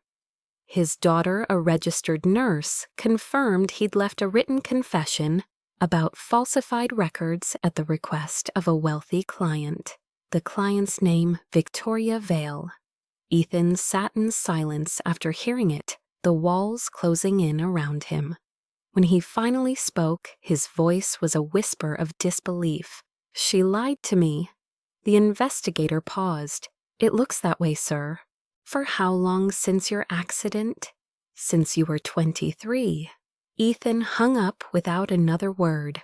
His daughter, a registered nurse, confirmed he'd left a written confession about falsified records at the request of a wealthy client. The client's name, Victoria Vale. Ethan sat in silence after hearing it, the walls closing in around him. When he finally spoke, his voice was a whisper of disbelief. "She lied to me." The investigator paused. "It looks that way, sir." "For how long since your accident?" "Since you were 23. Ethan hung up without another word.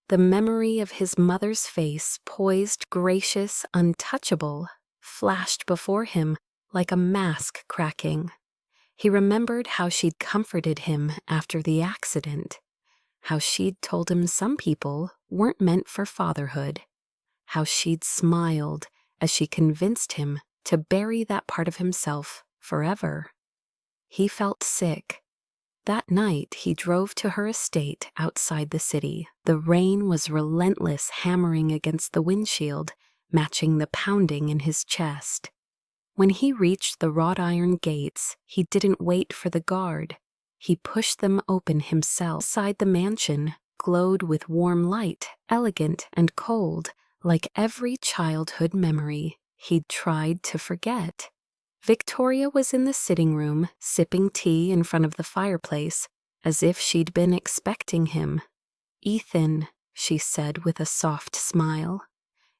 The memory of his mother's face, poised, gracious, untouchable, flashed before him like a mask cracking. He remembered how she'd comforted him after the accident, how she'd told him some people weren't meant for fatherhood, how she'd smiled as she convinced him to bury that part of himself forever. He felt sick. That night, he drove to her estate outside the city. The rain was relentless, hammering against the windshield, matching the pounding in his chest. When he reached the wrought iron gates, he didn't wait for the guard. He pushed them open himself. Inside the mansion glowed with warm light, elegant and cold, like every childhood memory he'd tried to forget. Victoria was in the sitting room, sipping tea in front of the fireplace, as if she'd been expecting him. "Ethan," she said with a soft smile,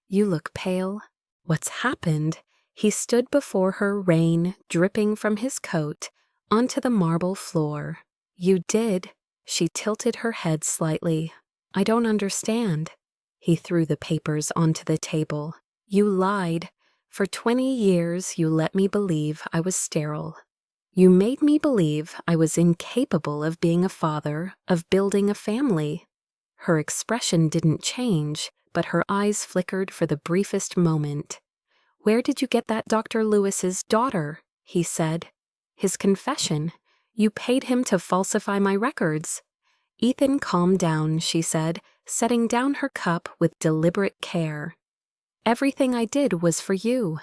"you look pale. What's happened?" He stood before her, rain dripping from his coat onto the marble floor. "You did." She tilted her head slightly. "I don't understand." He threw the papers onto the table. "You lied. For 20 years, you let me believe I was sterile. You made me believe I was incapable of being a father, of building a family." Her expression didn't change, but her eyes flickered for the briefest moment. "Where did you get that Dr. Lewis's daughter?" he said. "His confession. You paid him to falsify my records." Ethan calmed down, she said, setting down her cup with deliberate care. "Everything I did was for you."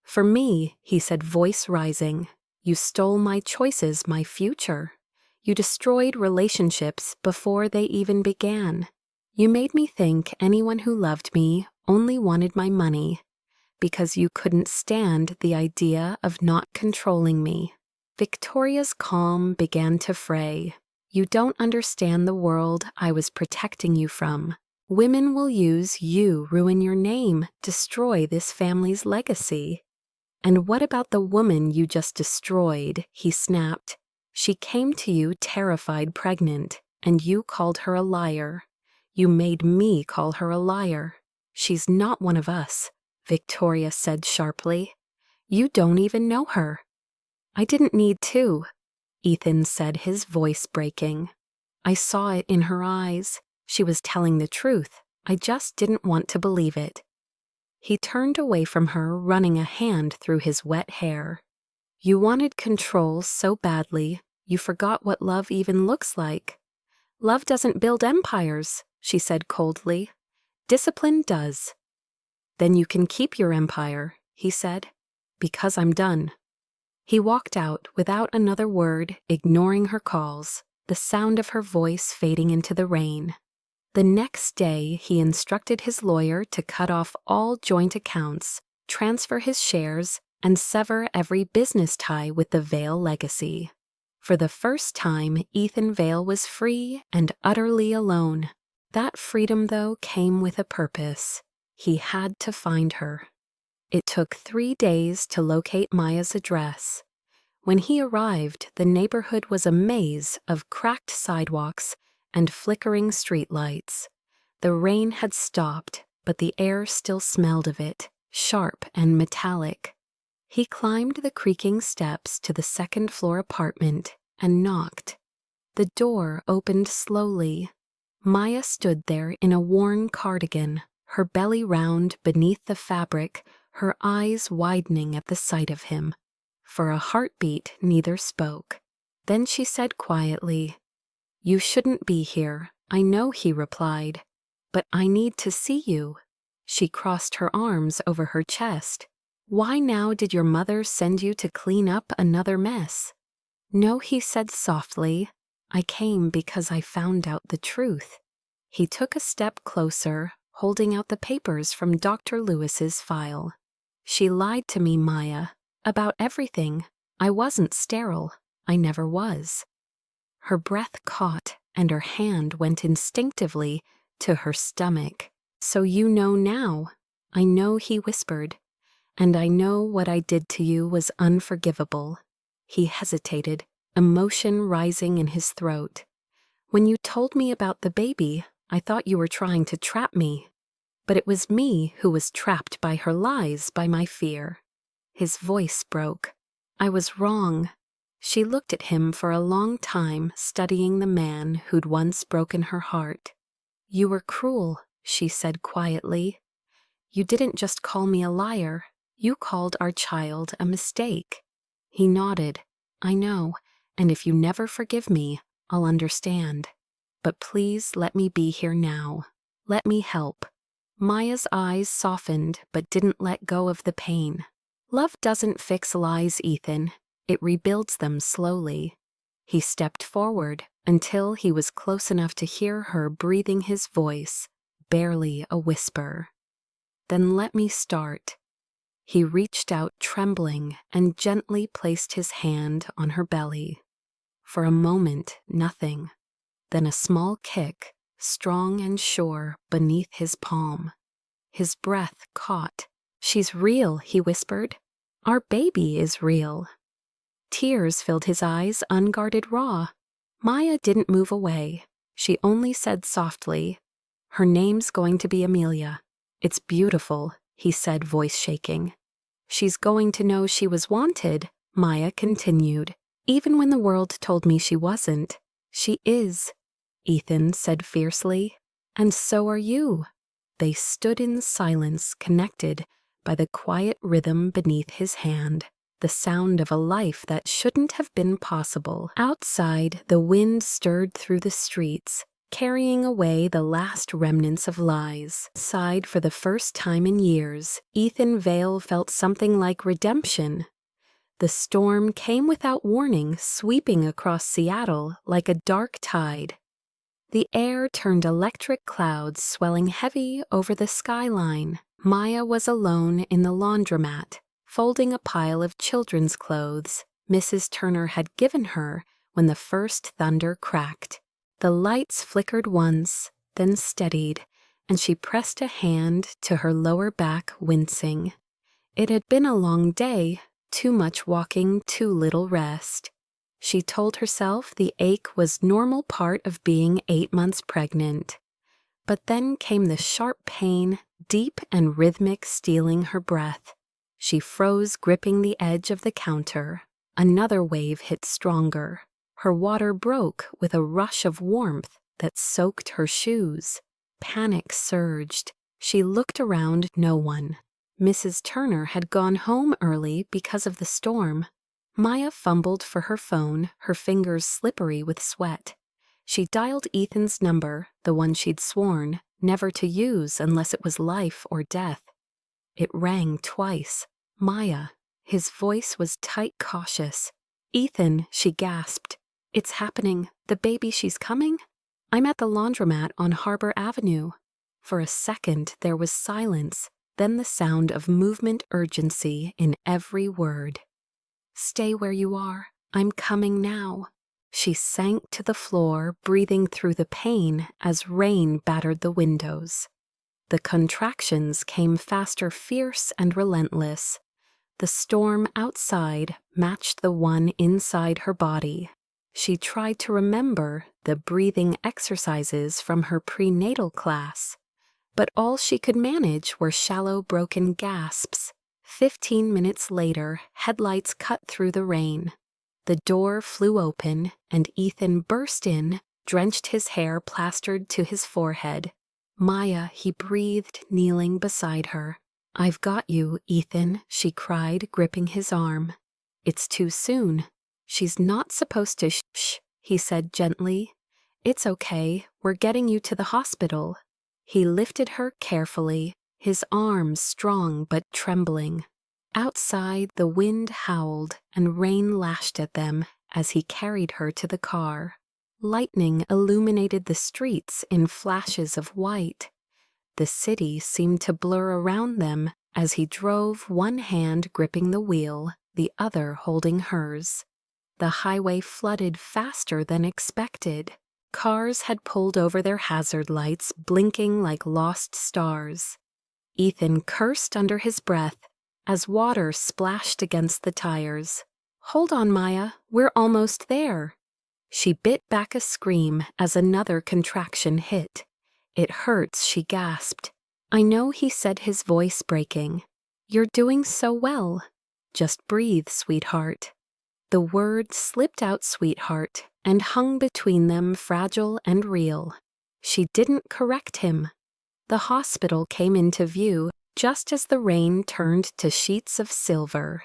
"For me," he said, voice rising. "You stole my choices, my future. You destroyed relationships before they even began. You made me think anyone who loved me only wanted my money, because you couldn't stand the idea of not controlling me." Victoria's calm began to fray. "You don't understand the world I was protecting you from. Women will use you, ruin your name, destroy this family's legacy." "And what about the woman you just destroyed?" he snapped. "She came to you terrified, pregnant, and you called her a liar. You made me call her a liar." "She's not one of us," Victoria said sharply. "You don't even know her." "I didn't need to," Ethan said, his voice breaking. "I saw it in her eyes. She was telling the truth. I just didn't want to believe it." He turned away from her, running a hand through his wet hair. "You wanted control so badly, you forgot what love even looks like." "Love doesn't build empires," she said coldly. "Discipline does." "Then you can keep your empire," he said. because I'm done." He walked out without another word, ignoring her calls, the sound of her voice fading into the rain. The next day, he instructed his lawyer to cut off all joint accounts, transfer his shares, and sever every business tie with the Vale legacy. For the first time, Ethan Vale was free and utterly alone. That freedom, though, came with a purpose. He had to find her. It took 3 days to locate Maya's address. When he arrived, the neighborhood was a maze of cracked sidewalks and flickering streetlights. The rain had stopped, but the air still smelled of it, sharp and metallic. He climbed the creaking steps to the second-floor apartment and knocked. The door opened slowly. Maya stood there in a worn cardigan, her belly round beneath the fabric, her eyes widening at the sight of him. For a heartbeat, neither spoke. Then she said quietly, "You shouldn't be here, I know," he replied. "But I need to see you." She crossed her arms over her chest. "Why now did your mother send you to clean up another mess?" "No," he said softly. "I came because I found out the truth." He took a step closer, holding out the papers from Dr. Lewis's file. "She lied to me, Maya, about everything. I wasn't sterile. I never was." Her breath caught, and her hand went instinctively to her stomach. "So you know now." "I know," he whispered. "And I know what I did to you was unforgivable." He hesitated, emotion rising in his throat. "When you told me about the baby, I thought you were trying to trap me. But it was me who was trapped by her lies, by my fear." His voice broke. "I was wrong." She looked at him for a long time, studying the man who'd once broken her heart. "You were cruel," she said quietly. "You didn't just call me a liar. You called our child a mistake." He nodded. "I know, and if you never forgive me, I'll understand. But please let me be here now. Let me help." Maya's eyes softened but didn't let go of the pain. "Love doesn't fix lies, Ethan. It rebuilds them slowly." He stepped forward until he was close enough to hear her breathing his voice, barely a whisper. "Then let me start." He reached out trembling and gently placed his hand on her belly. For a moment, nothing. Then a small kick, strong and sure, beneath his palm. His breath caught. "She's real," he whispered. "Our baby is real." Tears filled his eyes, unguarded raw. Maya didn't move away. She only said softly, "Her name's going to be Amelia. It's beautiful," he said, voice shaking. "She's going to know she was wanted," Maya continued, "even when the world told me she wasn't. She is," Ethan said fiercely. "And so are you." They stood in silence, connected by the quiet rhythm beneath his hand, the sound of a life that shouldn't have been possible. Outside, the wind stirred through the streets, carrying away the last remnants of lies. Inside, for the first time in years, Ethan Vale felt something like redemption. The storm came without warning, sweeping across Seattle like a dark tide. The air turned electric clouds, swelling heavy over the skyline. Maya was alone in the laundromat, folding a pile of children's clothes Mrs. Turner had given her when the first thunder cracked. The lights flickered once, then steadied, and she pressed a hand to her lower back, wincing. It had been a long day, too much walking, too little rest. She told herself the ache was normal part of being 8 months pregnant. But then came the sharp pain, deep and rhythmic, stealing her breath. She froze, gripping the edge of the counter. Another wave hit stronger. Her water broke with a rush of warmth that soaked her shoes. Panic surged. She looked around, no one. Mrs. Turner had gone home early because of the storm. Maya fumbled for her phone, her fingers slippery with sweat. She dialed Ethan's number, the one she'd sworn never to use unless it was life or death. It rang twice. "Maya." His voice was tight, cautious. "Ethan," she gasped. "It's happening. The baby, she's coming?" "I'm at the laundromat on Harbor Avenue." For a second there was silence, then the sound of movement, urgency in every word. "Stay where you are. I'm coming now." She sank to the floor, breathing through the pain as rain battered the windows. The contractions came faster, fierce and relentless. The storm outside matched the one inside her body. She tried to remember the breathing exercises from her prenatal class, but all she could manage were shallow, broken gasps. 15 minutes later, headlights cut through the rain. The door flew open, and Ethan burst in, drenched, his hair plastered to his forehead. "Maya," he breathed, kneeling beside her. "I've got you, Ethan," she cried, gripping his arm. "It's too soon." "She's not supposed to shh," he said gently. "It's okay, we're getting you to the hospital." He lifted her carefully, his arms strong but trembling. Outside, the wind howled and rain lashed at them as he carried her to the car. Lightning illuminated the streets in flashes of white. The city seemed to blur around them as he drove, one hand gripping the wheel, the other holding hers. The highway flooded faster than expected. Cars had pulled over their hazard lights, blinking like lost stars. Ethan cursed under his breath as water splashed against the tires. "Hold on, Maya, we're almost there." She bit back a scream as another contraction hit. "It hurts," she gasped. "I know," he said, his voice breaking. "You're doing so well. Just breathe, sweetheart." The word slipped out, "sweetheart," and hung between them, fragile and real. She didn't correct him. The hospital came into view just as the rain turned to sheets of silver.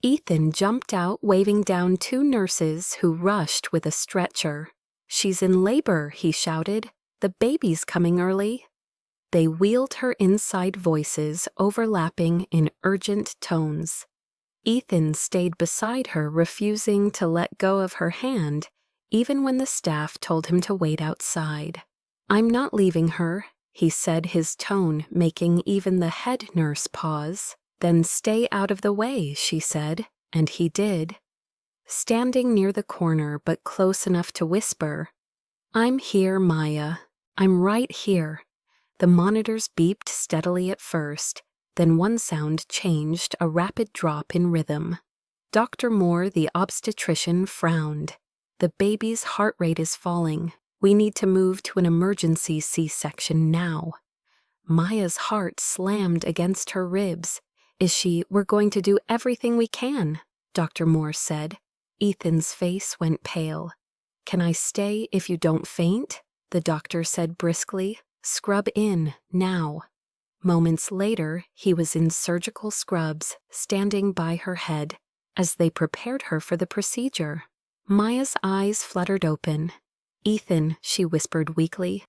Ethan jumped out, waving down 2 nurses who rushed with a stretcher. "She's in labor," he shouted. "The baby's coming early." They wheeled her inside, voices overlapping in urgent tones. Ethan stayed beside her, refusing to let go of her hand, even when the staff told him to wait outside. "I'm not leaving her," he said, his tone making even the head nurse pause. "Then stay out of the way," she said, and he did. Standing near the corner but close enough to whisper, "I'm here, Maya. I'm right here." The monitors beeped steadily at first, then one sound changed, a rapid drop in rhythm. Dr. Moore, the obstetrician, frowned. "The baby's heart rate is falling. We need to move to an emergency C-section now." Maya's heart slammed against her ribs. "We're going to do everything we can," Dr. Moore said. Ethan's face went pale. "Can I stay if you don't faint?" the doctor said briskly. "Scrub in, now." Moments later, he was in surgical scrubs, standing by her head, as they prepared her for the procedure. Maya's eyes fluttered open. "Ethan," she whispered weakly,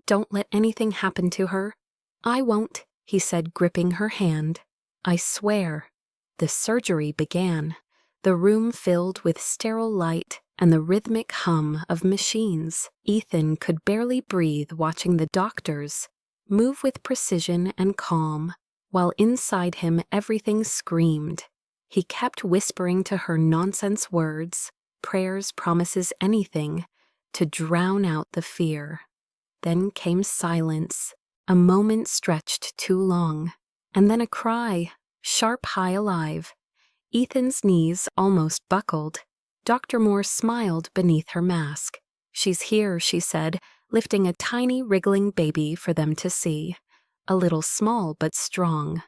Don't let anything happen to her." "I won't," he said, gripping her hand. "I swear." The surgery began. The room filled with sterile light and the rhythmic hum of machines. Ethan could barely breathe, watching the doctors move with precision and calm, while inside him everything screamed. He kept whispering to her nonsense words, prayers, promises, anything, to drown out the fear. Then came silence, a moment stretched too long, and then a cry, sharp, high, alive. Ethan's knees almost buckled. Dr. Moore smiled beneath her mask. "She's here," she said, lifting a tiny, wriggling baby for them to see. A little small but strong.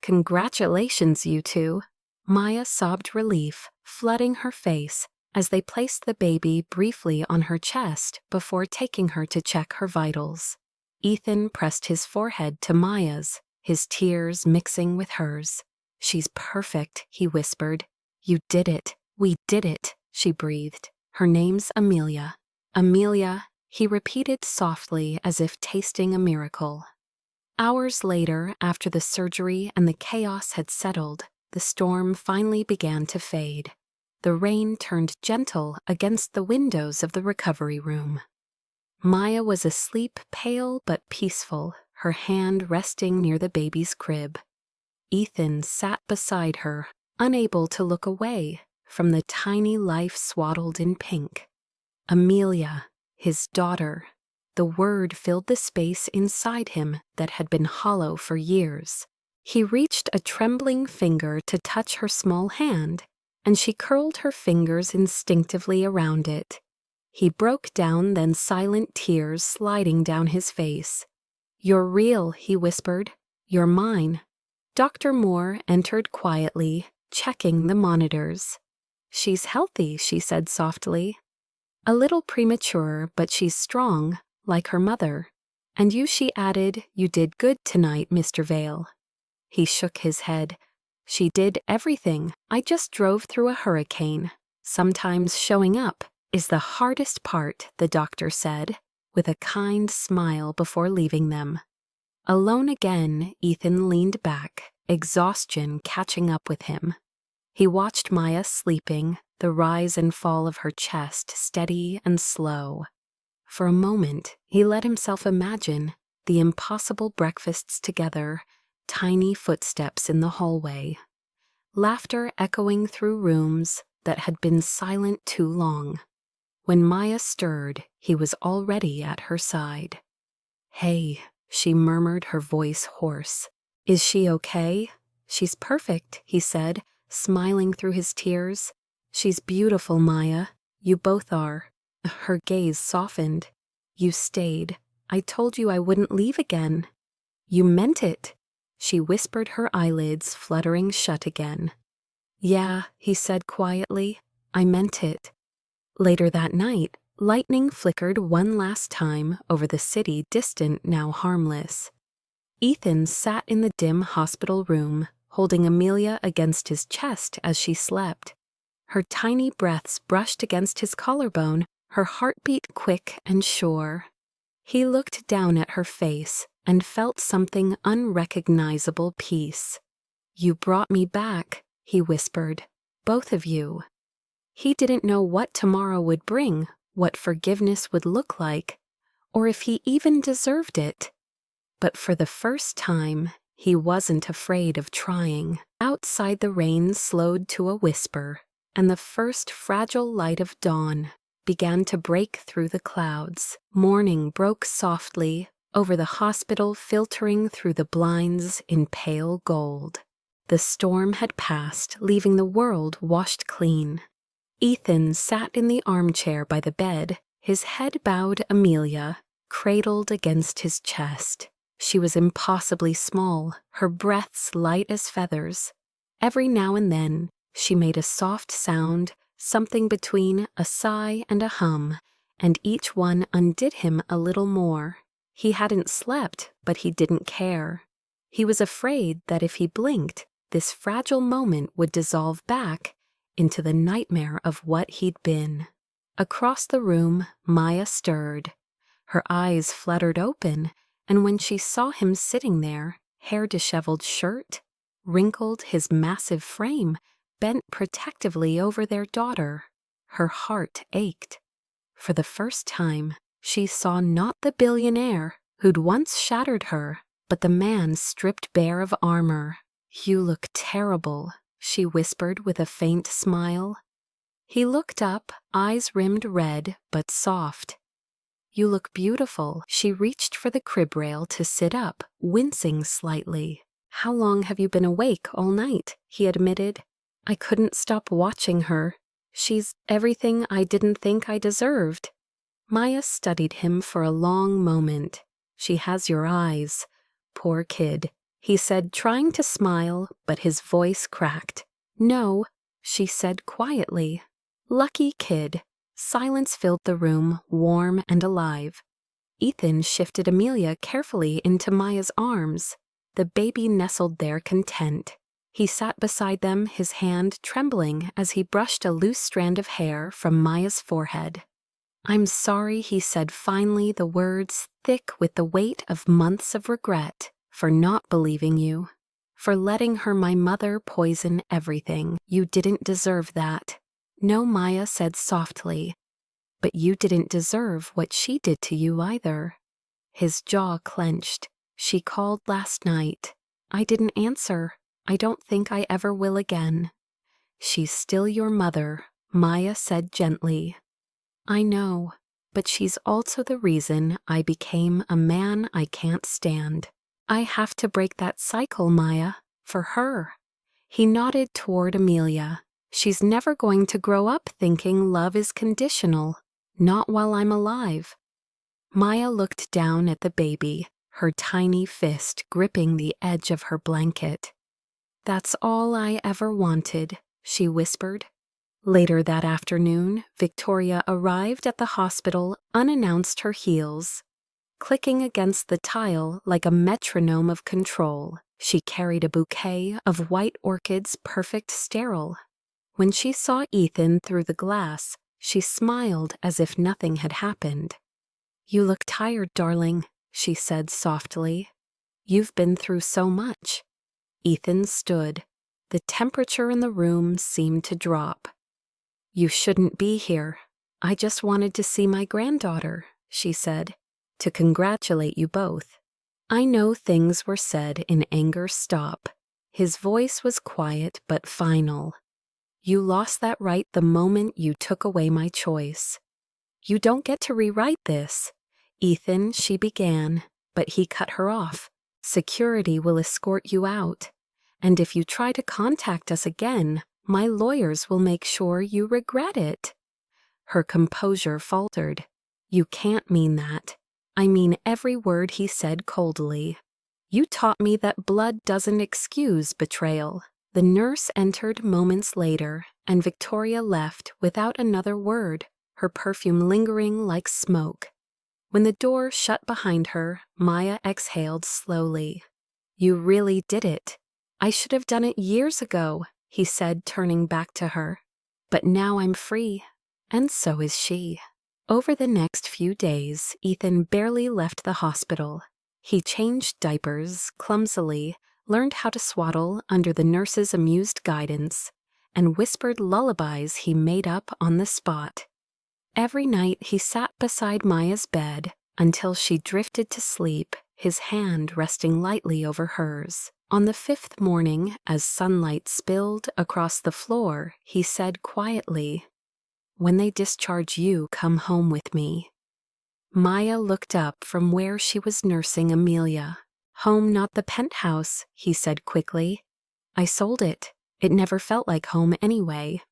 "Congratulations, you two." Maya sobbed relief, flooding her face, as they placed the baby briefly on her chest before taking her to check her vitals. Ethan pressed his forehead to Maya's, his tears mixing with hers. "She's perfect," he whispered. "You did it. We did it," she breathed. "Her name's Amelia." "Amelia," he repeated softly as if tasting a miracle. Hours later, after the surgery and the chaos had settled, the storm finally began to fade. The rain turned gentle against the windows of the recovery room. Maya was asleep, pale but peaceful, her hand resting near the baby's crib. Ethan sat beside her, unable to look away from the tiny life swaddled in pink. Amelia, his daughter. The word filled the space inside him that had been hollow for years. He reached a trembling finger to touch her small hand, and she curled her fingers instinctively around it. He broke down, then silent tears sliding down his face. "You're real," he whispered. "You're mine." Dr. Moore entered quietly, checking the monitors. "She's healthy," she said softly. "A little premature, but she's strong, like her mother. And you," she added, "you did good tonight, Mr. Vale." He shook his head. "She did everything. I just drove through a hurricane. Sometimes showing up is the hardest part," the doctor said, with a kind smile before leaving them. Alone again, Ethan leaned back, exhaustion catching up with him. He watched Maya sleeping, the rise and fall of her chest steady and slow. For a moment, he let himself imagine the impossible breakfasts together, tiny footsteps in the hallway, laughter echoing through rooms that had been silent too long. When Maya stirred, he was already at her side. "Hey," she murmured, her voice hoarse. "Is she okay?" "She's perfect," he said, smiling through his tears. "She's beautiful, Maya. You both are." Her gaze softened. "You stayed. I told you I wouldn't leave again." "You meant it." She whispered, her eyelids fluttering shut again. "Yeah," he said quietly. "I meant it." Later that night, lightning flickered one last time over the city, distant, now harmless. Ethan sat in the dim hospital room, holding Amelia against his chest as she slept. Her tiny breaths brushed against his collarbone, her heartbeat quick and sure. He looked down at her face and felt something unrecognizable: peace. "You brought me back," he whispered. "Both of you." He didn't know what tomorrow would bring, what forgiveness would look like, or if he even deserved it. But for the first time, he wasn't afraid of trying. Outside, the rain slowed to a whisper, and the first fragile light of dawn began to break through the clouds. Morning broke softly over the hospital, filtering through the blinds in pale gold. The storm had passed, leaving the world washed clean. Ethan sat in the armchair by the bed, his head bowed, Amelia cradled against his chest. She was impossibly small, her breaths light as feathers. Every now and then, she made a soft sound, something between a sigh and a hum, and each one undid him a little more. He hadn't slept, but he didn't care. He was afraid that if he blinked, this fragile moment would dissolve back into the nightmare of what he'd been. Across the room, Maya stirred. Her eyes fluttered open, and when she saw him sitting there, hair disheveled, shirt wrinkled, his massive frame bent protectively over their daughter, her heart ached. For the first time, she saw not the billionaire who'd once shattered her, but the man stripped bare of armor. "You look terrible," she whispered with a faint smile. He looked up, eyes rimmed red but soft. "You look beautiful." She reached for the crib rail to sit up, wincing slightly. "How long have you been awake all night?" he admitted. "I couldn't stop watching her. She's everything I didn't think I deserved." Maya studied him for a long moment. "She has your eyes. Poor kid," he said, trying to smile, but his voice cracked. "No," she said quietly. "Lucky kid." Silence filled the room, warm and alive. Ethan shifted Amelia carefully into Maya's arms. The baby nestled there content. He sat beside them, his hand trembling as he brushed a loose strand of hair from Maya's forehead. "I'm sorry," he said finally, the words thick with the weight of months of regret, "for not believing you. For letting her my mother poison everything. You didn't deserve that. No, Maya said softly. But you didn't deserve what she did to you either. His jaw clenched. She called last night. I didn't answer. I don't think I ever will again. She's still your mother, Maya said gently. I know, but she's also the reason I became a man I can't stand. I have to break that cycle, Maya, for her. He nodded toward Amelia. She's never going to grow up thinking love is conditional, not while I'm alive. Maya looked down at the baby, her tiny fist gripping the edge of her blanket. That's all I ever wanted, she whispered. Later that afternoon, Victoria arrived at the hospital unannounced, her heels clicking against the tile like a metronome of control. She carried a bouquet of white orchids, perfect sterile. When she saw Ethan through the glass, she smiled as if nothing had happened. You look tired, darling, she said softly. You've been through so much. Ethan stood. The temperature in the room seemed to drop. You shouldn't be here. I just wanted to see my granddaughter, she said, to congratulate you both. I know things were said in anger. Stop. His voice was quiet but final. You lost that right the moment you took away my choice. You don't get to rewrite this. Ethan, she began, but he cut her off. Security will escort you out. And if you try to contact us again, my lawyers will make sure you regret it. Her composure faltered. You can't mean that. I mean every word, he said coldly. You taught me that blood doesn't excuse betrayal. The nurse entered moments later, and Victoria left without another word, her perfume lingering like smoke. When the door shut behind her, Maya exhaled slowly. You really did it. I should have done it years ago, he said, turning back to her. But now I'm free, and so is she. Over the next few days, Ethan barely left the hospital. He changed diapers clumsily, learned how to swaddle under the nurse's amused guidance, and whispered lullabies he made up on the spot. Every night he sat beside Maya's bed until she drifted to sleep, his hand resting lightly over hers. On the 5th morning, as sunlight spilled across the floor, he said quietly, When they discharge you, come home with me. Maya looked up from where she was nursing Amelia. Home, not the penthouse, he said quickly. I sold it. It never felt like home anyway.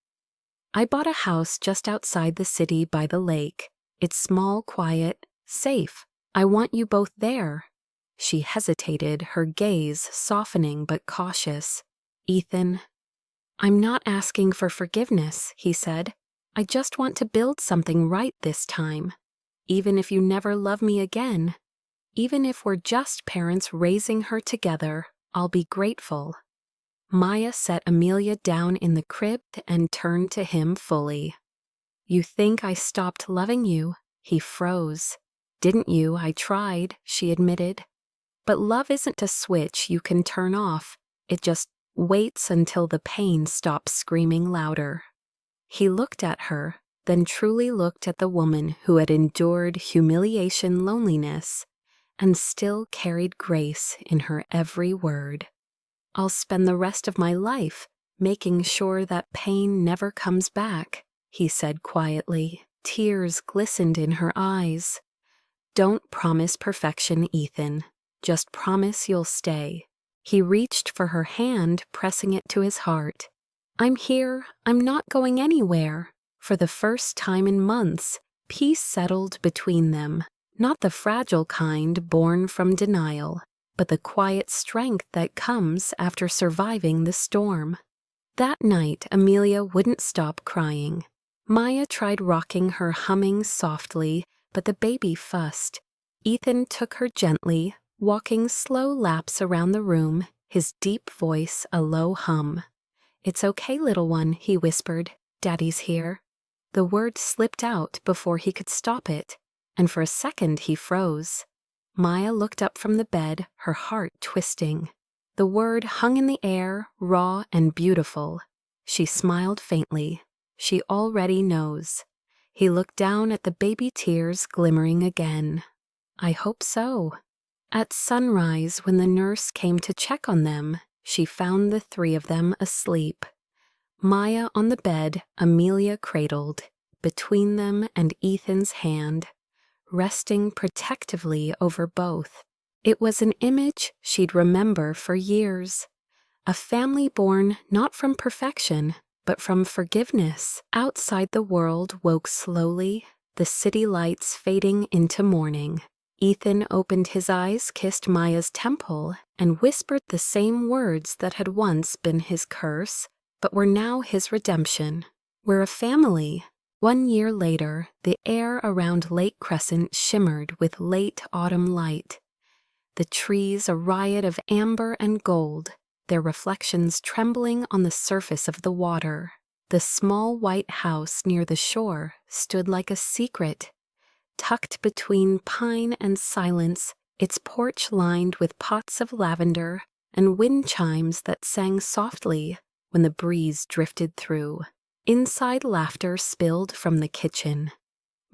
I bought a house just outside the city by the lake. It's small, quiet, safe. I want you both there. She hesitated, her gaze softening but cautious. Ethan, I'm not asking for forgiveness, he said. I just want to build something right this time. Even if you never love me again, even if we're just parents raising her together, I'll be grateful. Maya set Amelia down in the crib and turned to him fully. You think I stopped loving you? He froze. Didn't you? I tried, she admitted. But love isn't a switch you can turn off. It just waits until the pain stops screaming louder. He looked at her, then truly looked at the woman who had endured humiliation, loneliness, and still carried grace in her every word. I'll spend the rest of my life making sure that pain never comes back, he said quietly. Tears glistened in her eyes. Don't promise perfection, Ethan. Just promise you'll stay. He reached for her hand, pressing it to his heart. I'm here. I'm not going anywhere. For the first time in months, peace settled between them. Not the fragile kind born from denial, but the quiet strength that comes after surviving the storm. That night, Amelia wouldn't stop crying. Maya tried rocking her, humming softly, but the baby fussed. Ethan took her gently, walking slow laps around the room, his deep voice a low hum. It's okay, little one, he whispered. Daddy's here. The word slipped out before he could stop it, and for a second he froze. Maya looked up from the bed, her heart twisting. The word hung in the air, raw and beautiful. She smiled faintly. She already knows. He looked down at the baby tears glimmering again. I hope so. At sunrise, when the nurse came to check on them, she found the three of them asleep. Maya on the bed, Amelia cradled, between them and Ethan's hand, resting protectively over both. It was an image she'd remember for years. A family born not from perfection, but from forgiveness. Outside the world woke slowly, the city lights fading into morning. Ethan opened his eyes, kissed Maya's temple, and whispered the same words that had once been his curse, but were now his redemption. We're a family. 1 year later, the air around Lake Crescent shimmered with late autumn light. The trees a riot of amber and gold, their reflections trembling on the surface of the water. The small white house near the shore stood like a secret. Tucked between pine and silence, its porch lined with pots of lavender and wind chimes that sang softly when the breeze drifted through. Inside, laughter spilled from the kitchen.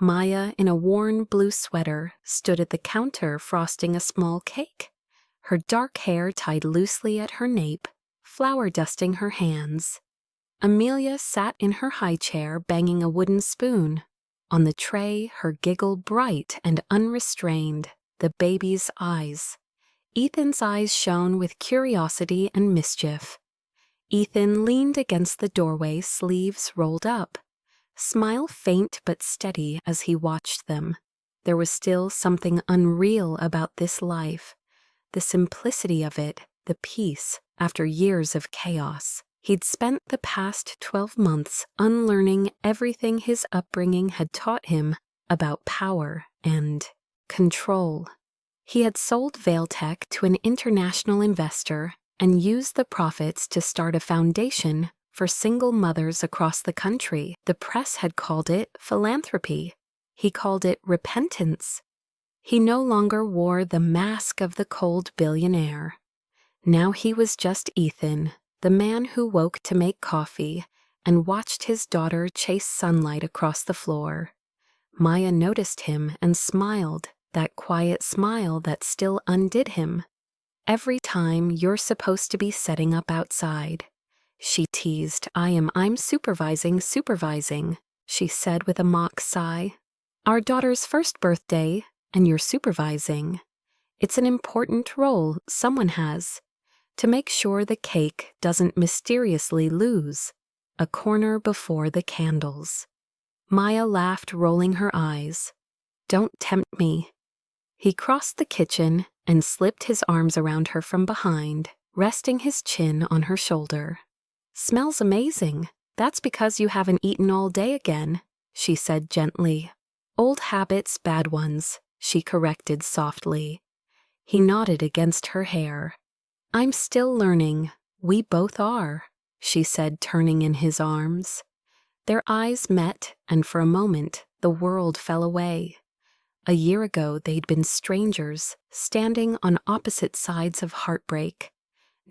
Maya, in a worn blue sweater, stood at the counter frosting a small cake, her dark hair tied loosely at her nape, flour dusting her hands. Amelia sat in her high chair banging a wooden spoon. On the tray, her giggle bright and unrestrained, the baby's eyes. Ethan's eyes shone with curiosity and mischief. Ethan leaned against the doorway, sleeves rolled up, smile faint but steady as he watched them. There was still something unreal about this life, the simplicity of it, the peace after years of chaos. He'd spent the past 12 months unlearning everything his upbringing had taught him about power and control. He had sold Vailtech to an international investor and used the profits to start a foundation for single mothers across the country. The press had called it philanthropy. He called it repentance. He no longer wore the mask of the cold billionaire. Now he was just Ethan, the man who woke to make coffee and watched his daughter chase sunlight across the floor. Maya noticed him and smiled, that quiet smile that still undid him. Every time you're supposed to be setting up outside. She teased, I'm supervising, she said with a mock sigh. Our daughter's first birthday, and you're supervising. It's an important role someone has, to make sure the cake doesn't mysteriously lose a corner before the candles. Maya laughed, rolling her eyes. Don't tempt me. He crossed the kitchen and slipped his arms around her from behind, resting his chin on her shoulder. Smells amazing. That's because you haven't eaten all day again, she said gently. Old habits, bad ones, she corrected softly. He nodded against her hair. I'm still learning. We both are, she said, turning in his arms. Their eyes met, and for a moment, the world fell away. A year ago, they'd been strangers, standing on opposite sides of heartbreak.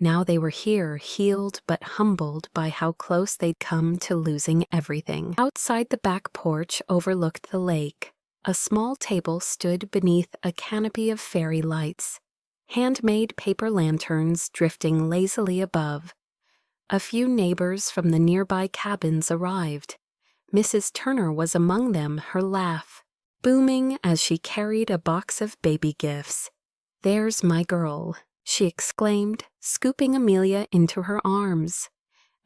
Now they were here, healed but humbled by how close they'd come to losing everything. Outside, the back porch overlooked the lake. A small table stood beneath a canopy of fairy lights, handmade paper lanterns drifting lazily above. A few neighbors from the nearby cabins arrived. Mrs. Turner was among them, her laugh booming as she carried a box of baby gifts. There's my girl, she exclaimed, scooping Amelia into her arms.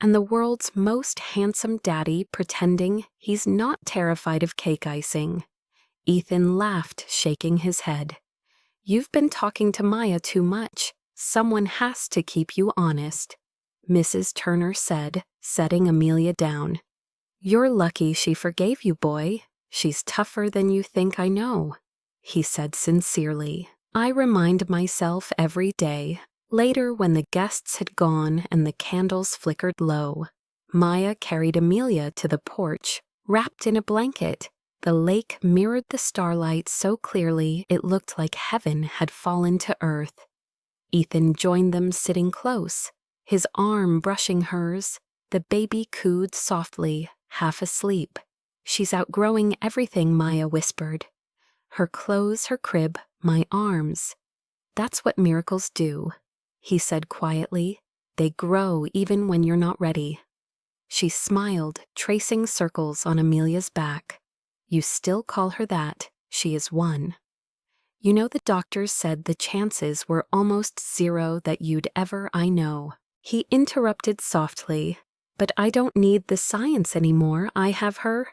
And the world's most handsome daddy pretending he's not terrified of cake icing. Ethan laughed, shaking his head. You've been talking to Maya too much. Someone has to keep you honest, Mrs. Turner said, setting Amelia down. You're lucky she forgave you, boy. She's tougher than you think, I know, he said sincerely. I remind myself every day. Later, when the guests had gone and the candles flickered low, Maya carried Amelia to the porch, wrapped in a blanket. The lake mirrored the starlight so clearly it looked like heaven had fallen to earth. Ethan joined them, sitting close, his arm brushing hers. The baby cooed softly, half asleep. "She's outgrowing everything," Maya whispered. "Her clothes, her crib, my arms." "That's what miracles do," he said quietly. "They grow even when you're not ready." She smiled, tracing circles on Amelia's back. "You still call her that. She is one." "You know, the doctors said the chances were almost zero that you'd ever." "I know," he interrupted softly. "But I don't need the science anymore. I have her."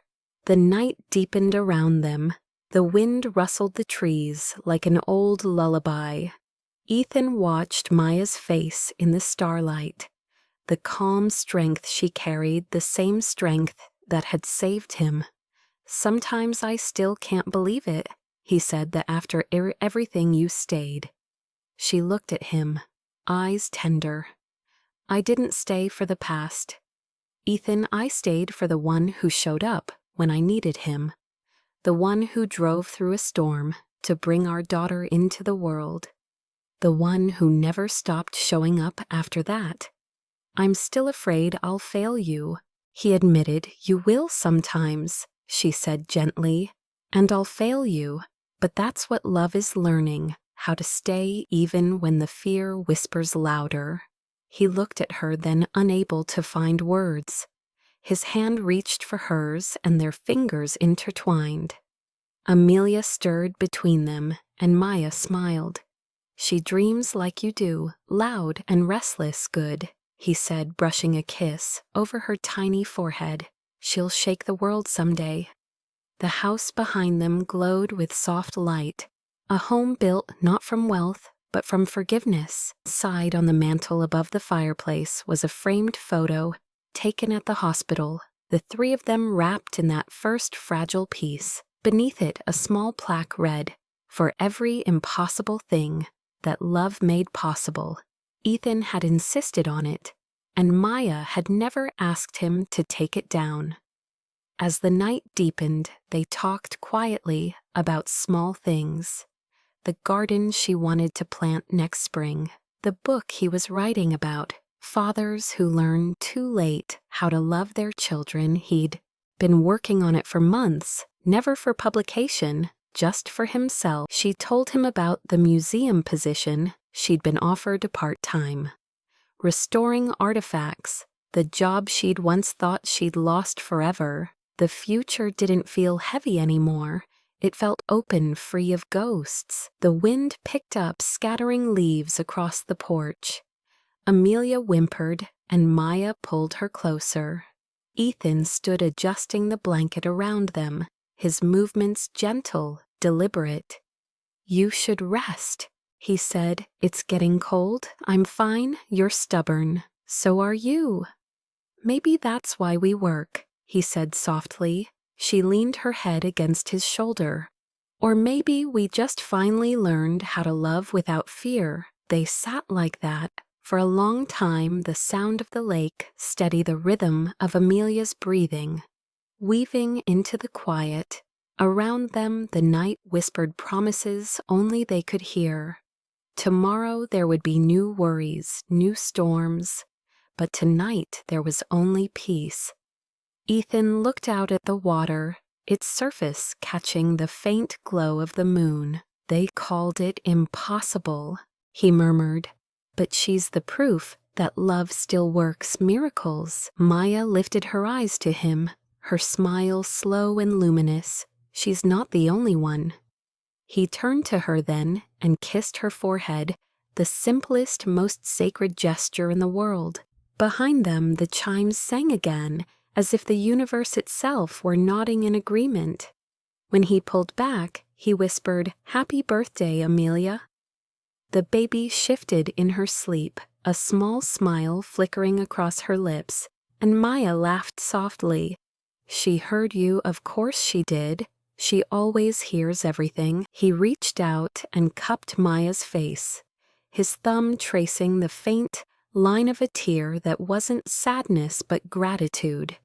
The night deepened around them. The wind rustled the trees like an old lullaby. Ethan watched Maya's face in the starlight. The calm strength she carried, the same strength that had saved him. "Sometimes I still can't believe it," he said, "that after everything you stayed." She looked at him, eyes tender. "I didn't stay for the past, Ethan. I stayed for the one who showed up when I needed him. The one who drove through a storm to bring our daughter into the world. The one who never stopped showing up after that." "I'm still afraid I'll fail you," he admitted. "You will sometimes," she said gently. "And I'll fail you. But that's what love is, learning how to stay even when the fear whispers louder." He looked at her, then, unable to find words. His hand reached for hers, and their fingers intertwined. Amelia stirred between them, and Maya smiled. "She dreams like you do, loud and restless. Good," he said, brushing a kiss over her tiny forehead. "She'll shake the world someday." The house behind them glowed with soft light, a home built not from wealth, but from forgiveness. Inside, on the mantel above the fireplace, was a framed photo taken at the hospital, the three of them wrapped in that first fragile piece. Beneath it, a small plaque read, "For every impossible thing that love made possible." Ethan had insisted on it, and Maya had never asked him to take it down. As the night deepened, they talked quietly about small things. The garden she wanted to plant next spring, the book he was writing about, fathers who learn too late how to love their children. He'd been working on it for months, never for publication, just for himself. She told him about the museum position she'd been offered part-time. Restoring artifacts, the job she'd once thought she'd lost forever. The future didn't feel heavy anymore. It felt open, free of ghosts. The wind picked up, scattering leaves across the porch. Amelia whimpered, and Maya pulled her closer. Ethan stood adjusting the blanket around them, his movements gentle, deliberate. "You should rest," he said. "It's getting cold." "I'm fine. You're stubborn." "So are you." "Maybe that's why we work," he said softly. She leaned her head against his shoulder. "Or maybe we just finally learned how to love without fear." They sat like that for a long time, the sound of the lake steady, the rhythm of Amelia's breathing, weaving into the quiet. Around them, the night whispered promises only they could hear. Tomorrow there would be new worries, new storms, but tonight there was only peace. Ethan looked out at the water, its surface catching the faint glow of the moon. "They called it impossible," he murmured. "But she's the proof that love still works miracles." Maya lifted her eyes to him, her smile slow and luminous. "She's not the only one." He turned to her then and kissed her forehead, the simplest, most sacred gesture in the world. Behind them, the chimes sang again, as if the universe itself were nodding in agreement. When he pulled back, he whispered, "Happy birthday, Amelia." The baby shifted in her sleep, a small smile flickering across her lips, and Maya laughed softly. "She heard you, of course she did. She always hears everything." He reached out and cupped Maya's face, his thumb tracing the faint line of a tear that wasn't sadness but gratitude.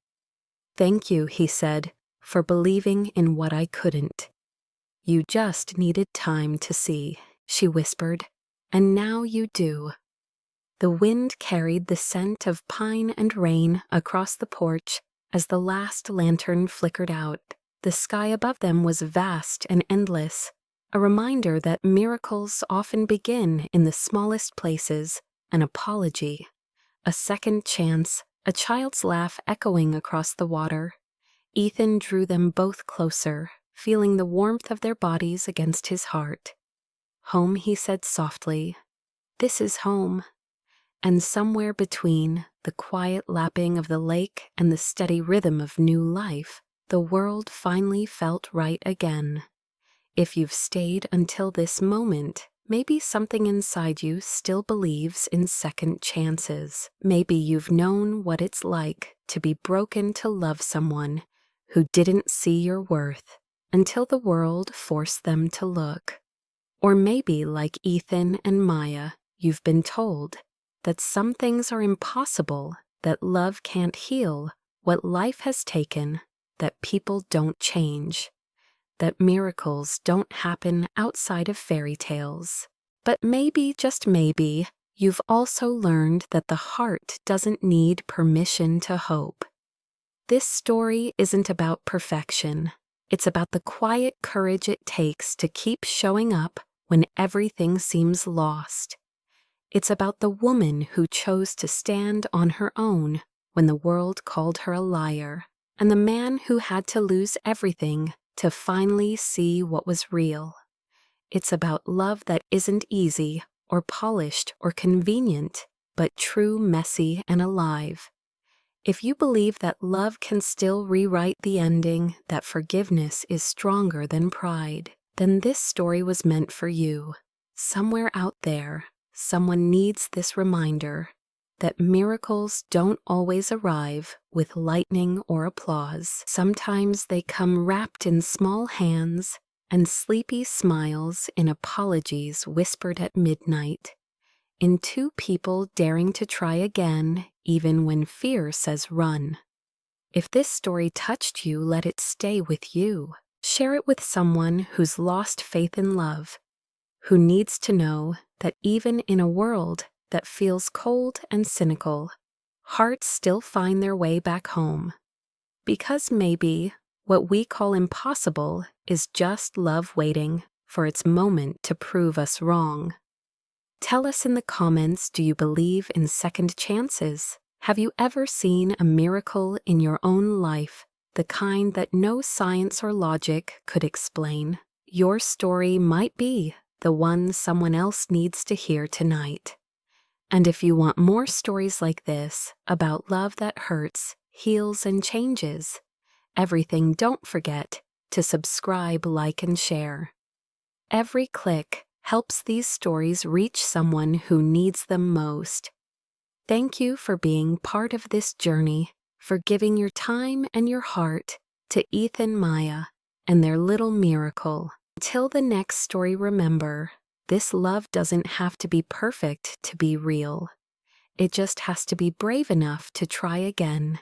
"Thank you," he said, "for believing in what I couldn't." "You just needed time to see," she whispered. and now you do. The wind carried the scent of pine and rain across the porch as the last lantern flickered out. The sky above them was vast and endless, a reminder that miracles often begin in the smallest places: an apology, a second chance, a child's laugh echoing across the water. Ethan drew them both closer, feeling the warmth of their bodies against his heart. "Home," he said softly. "This is home." And somewhere between the quiet lapping of the lake and the steady rhythm of new life, the world finally felt right again. If you've stayed until this moment, maybe something inside you still believes in second chances. Maybe you've known what it's like to be broken to love someone who didn't see your worth until the world forced them to look. Or maybe, like Ethan and Maya, you've been told that some things are impossible, that love can't heal what life has taken, that people don't change, that miracles don't happen outside of fairy tales. But maybe, just maybe, you've also learned that the heart doesn't need permission to hope. This story isn't about perfection. It's about the quiet courage it takes to keep showing up when everything seems lost. It's about the woman who chose to stand on her own when the world called her a liar, and the man who had to lose everything to finally see what was real. It's about love that isn't easy or polished or convenient, but true, messy, and alive. If you believe that love can still rewrite the ending, that forgiveness is stronger than pride, then this story was meant for you. Somewhere out there, someone needs this reminder that miracles don't always arrive with lightning or applause. Sometimes they come wrapped in small hands and sleepy smiles, in apologies whispered at midnight, in two people daring to try again even when fear says run. If this story touched you, let it stay with you. Share it with someone who's lost faith in love, who needs to know that even in a world that feels cold and cynical, hearts still find their way back home. Because maybe what we call impossible is just love waiting for its moment to prove us wrong. Tell us in the comments, do you believe in second chances? Have you ever seen a miracle in your own life, the kind that no science or logic could explain? Your story might be the one someone else needs to hear tonight. And if you want more stories like this about love that hurts, heals, and changes, don't forget to subscribe, like, and share. Every click helps these stories reach someone who needs them most. Thank you for being part of this journey, for giving your time and your heart to Ethan and Maya and their little miracle. Until the next story, remember, this love doesn't have to be perfect to be real. It just has to be brave enough to try again.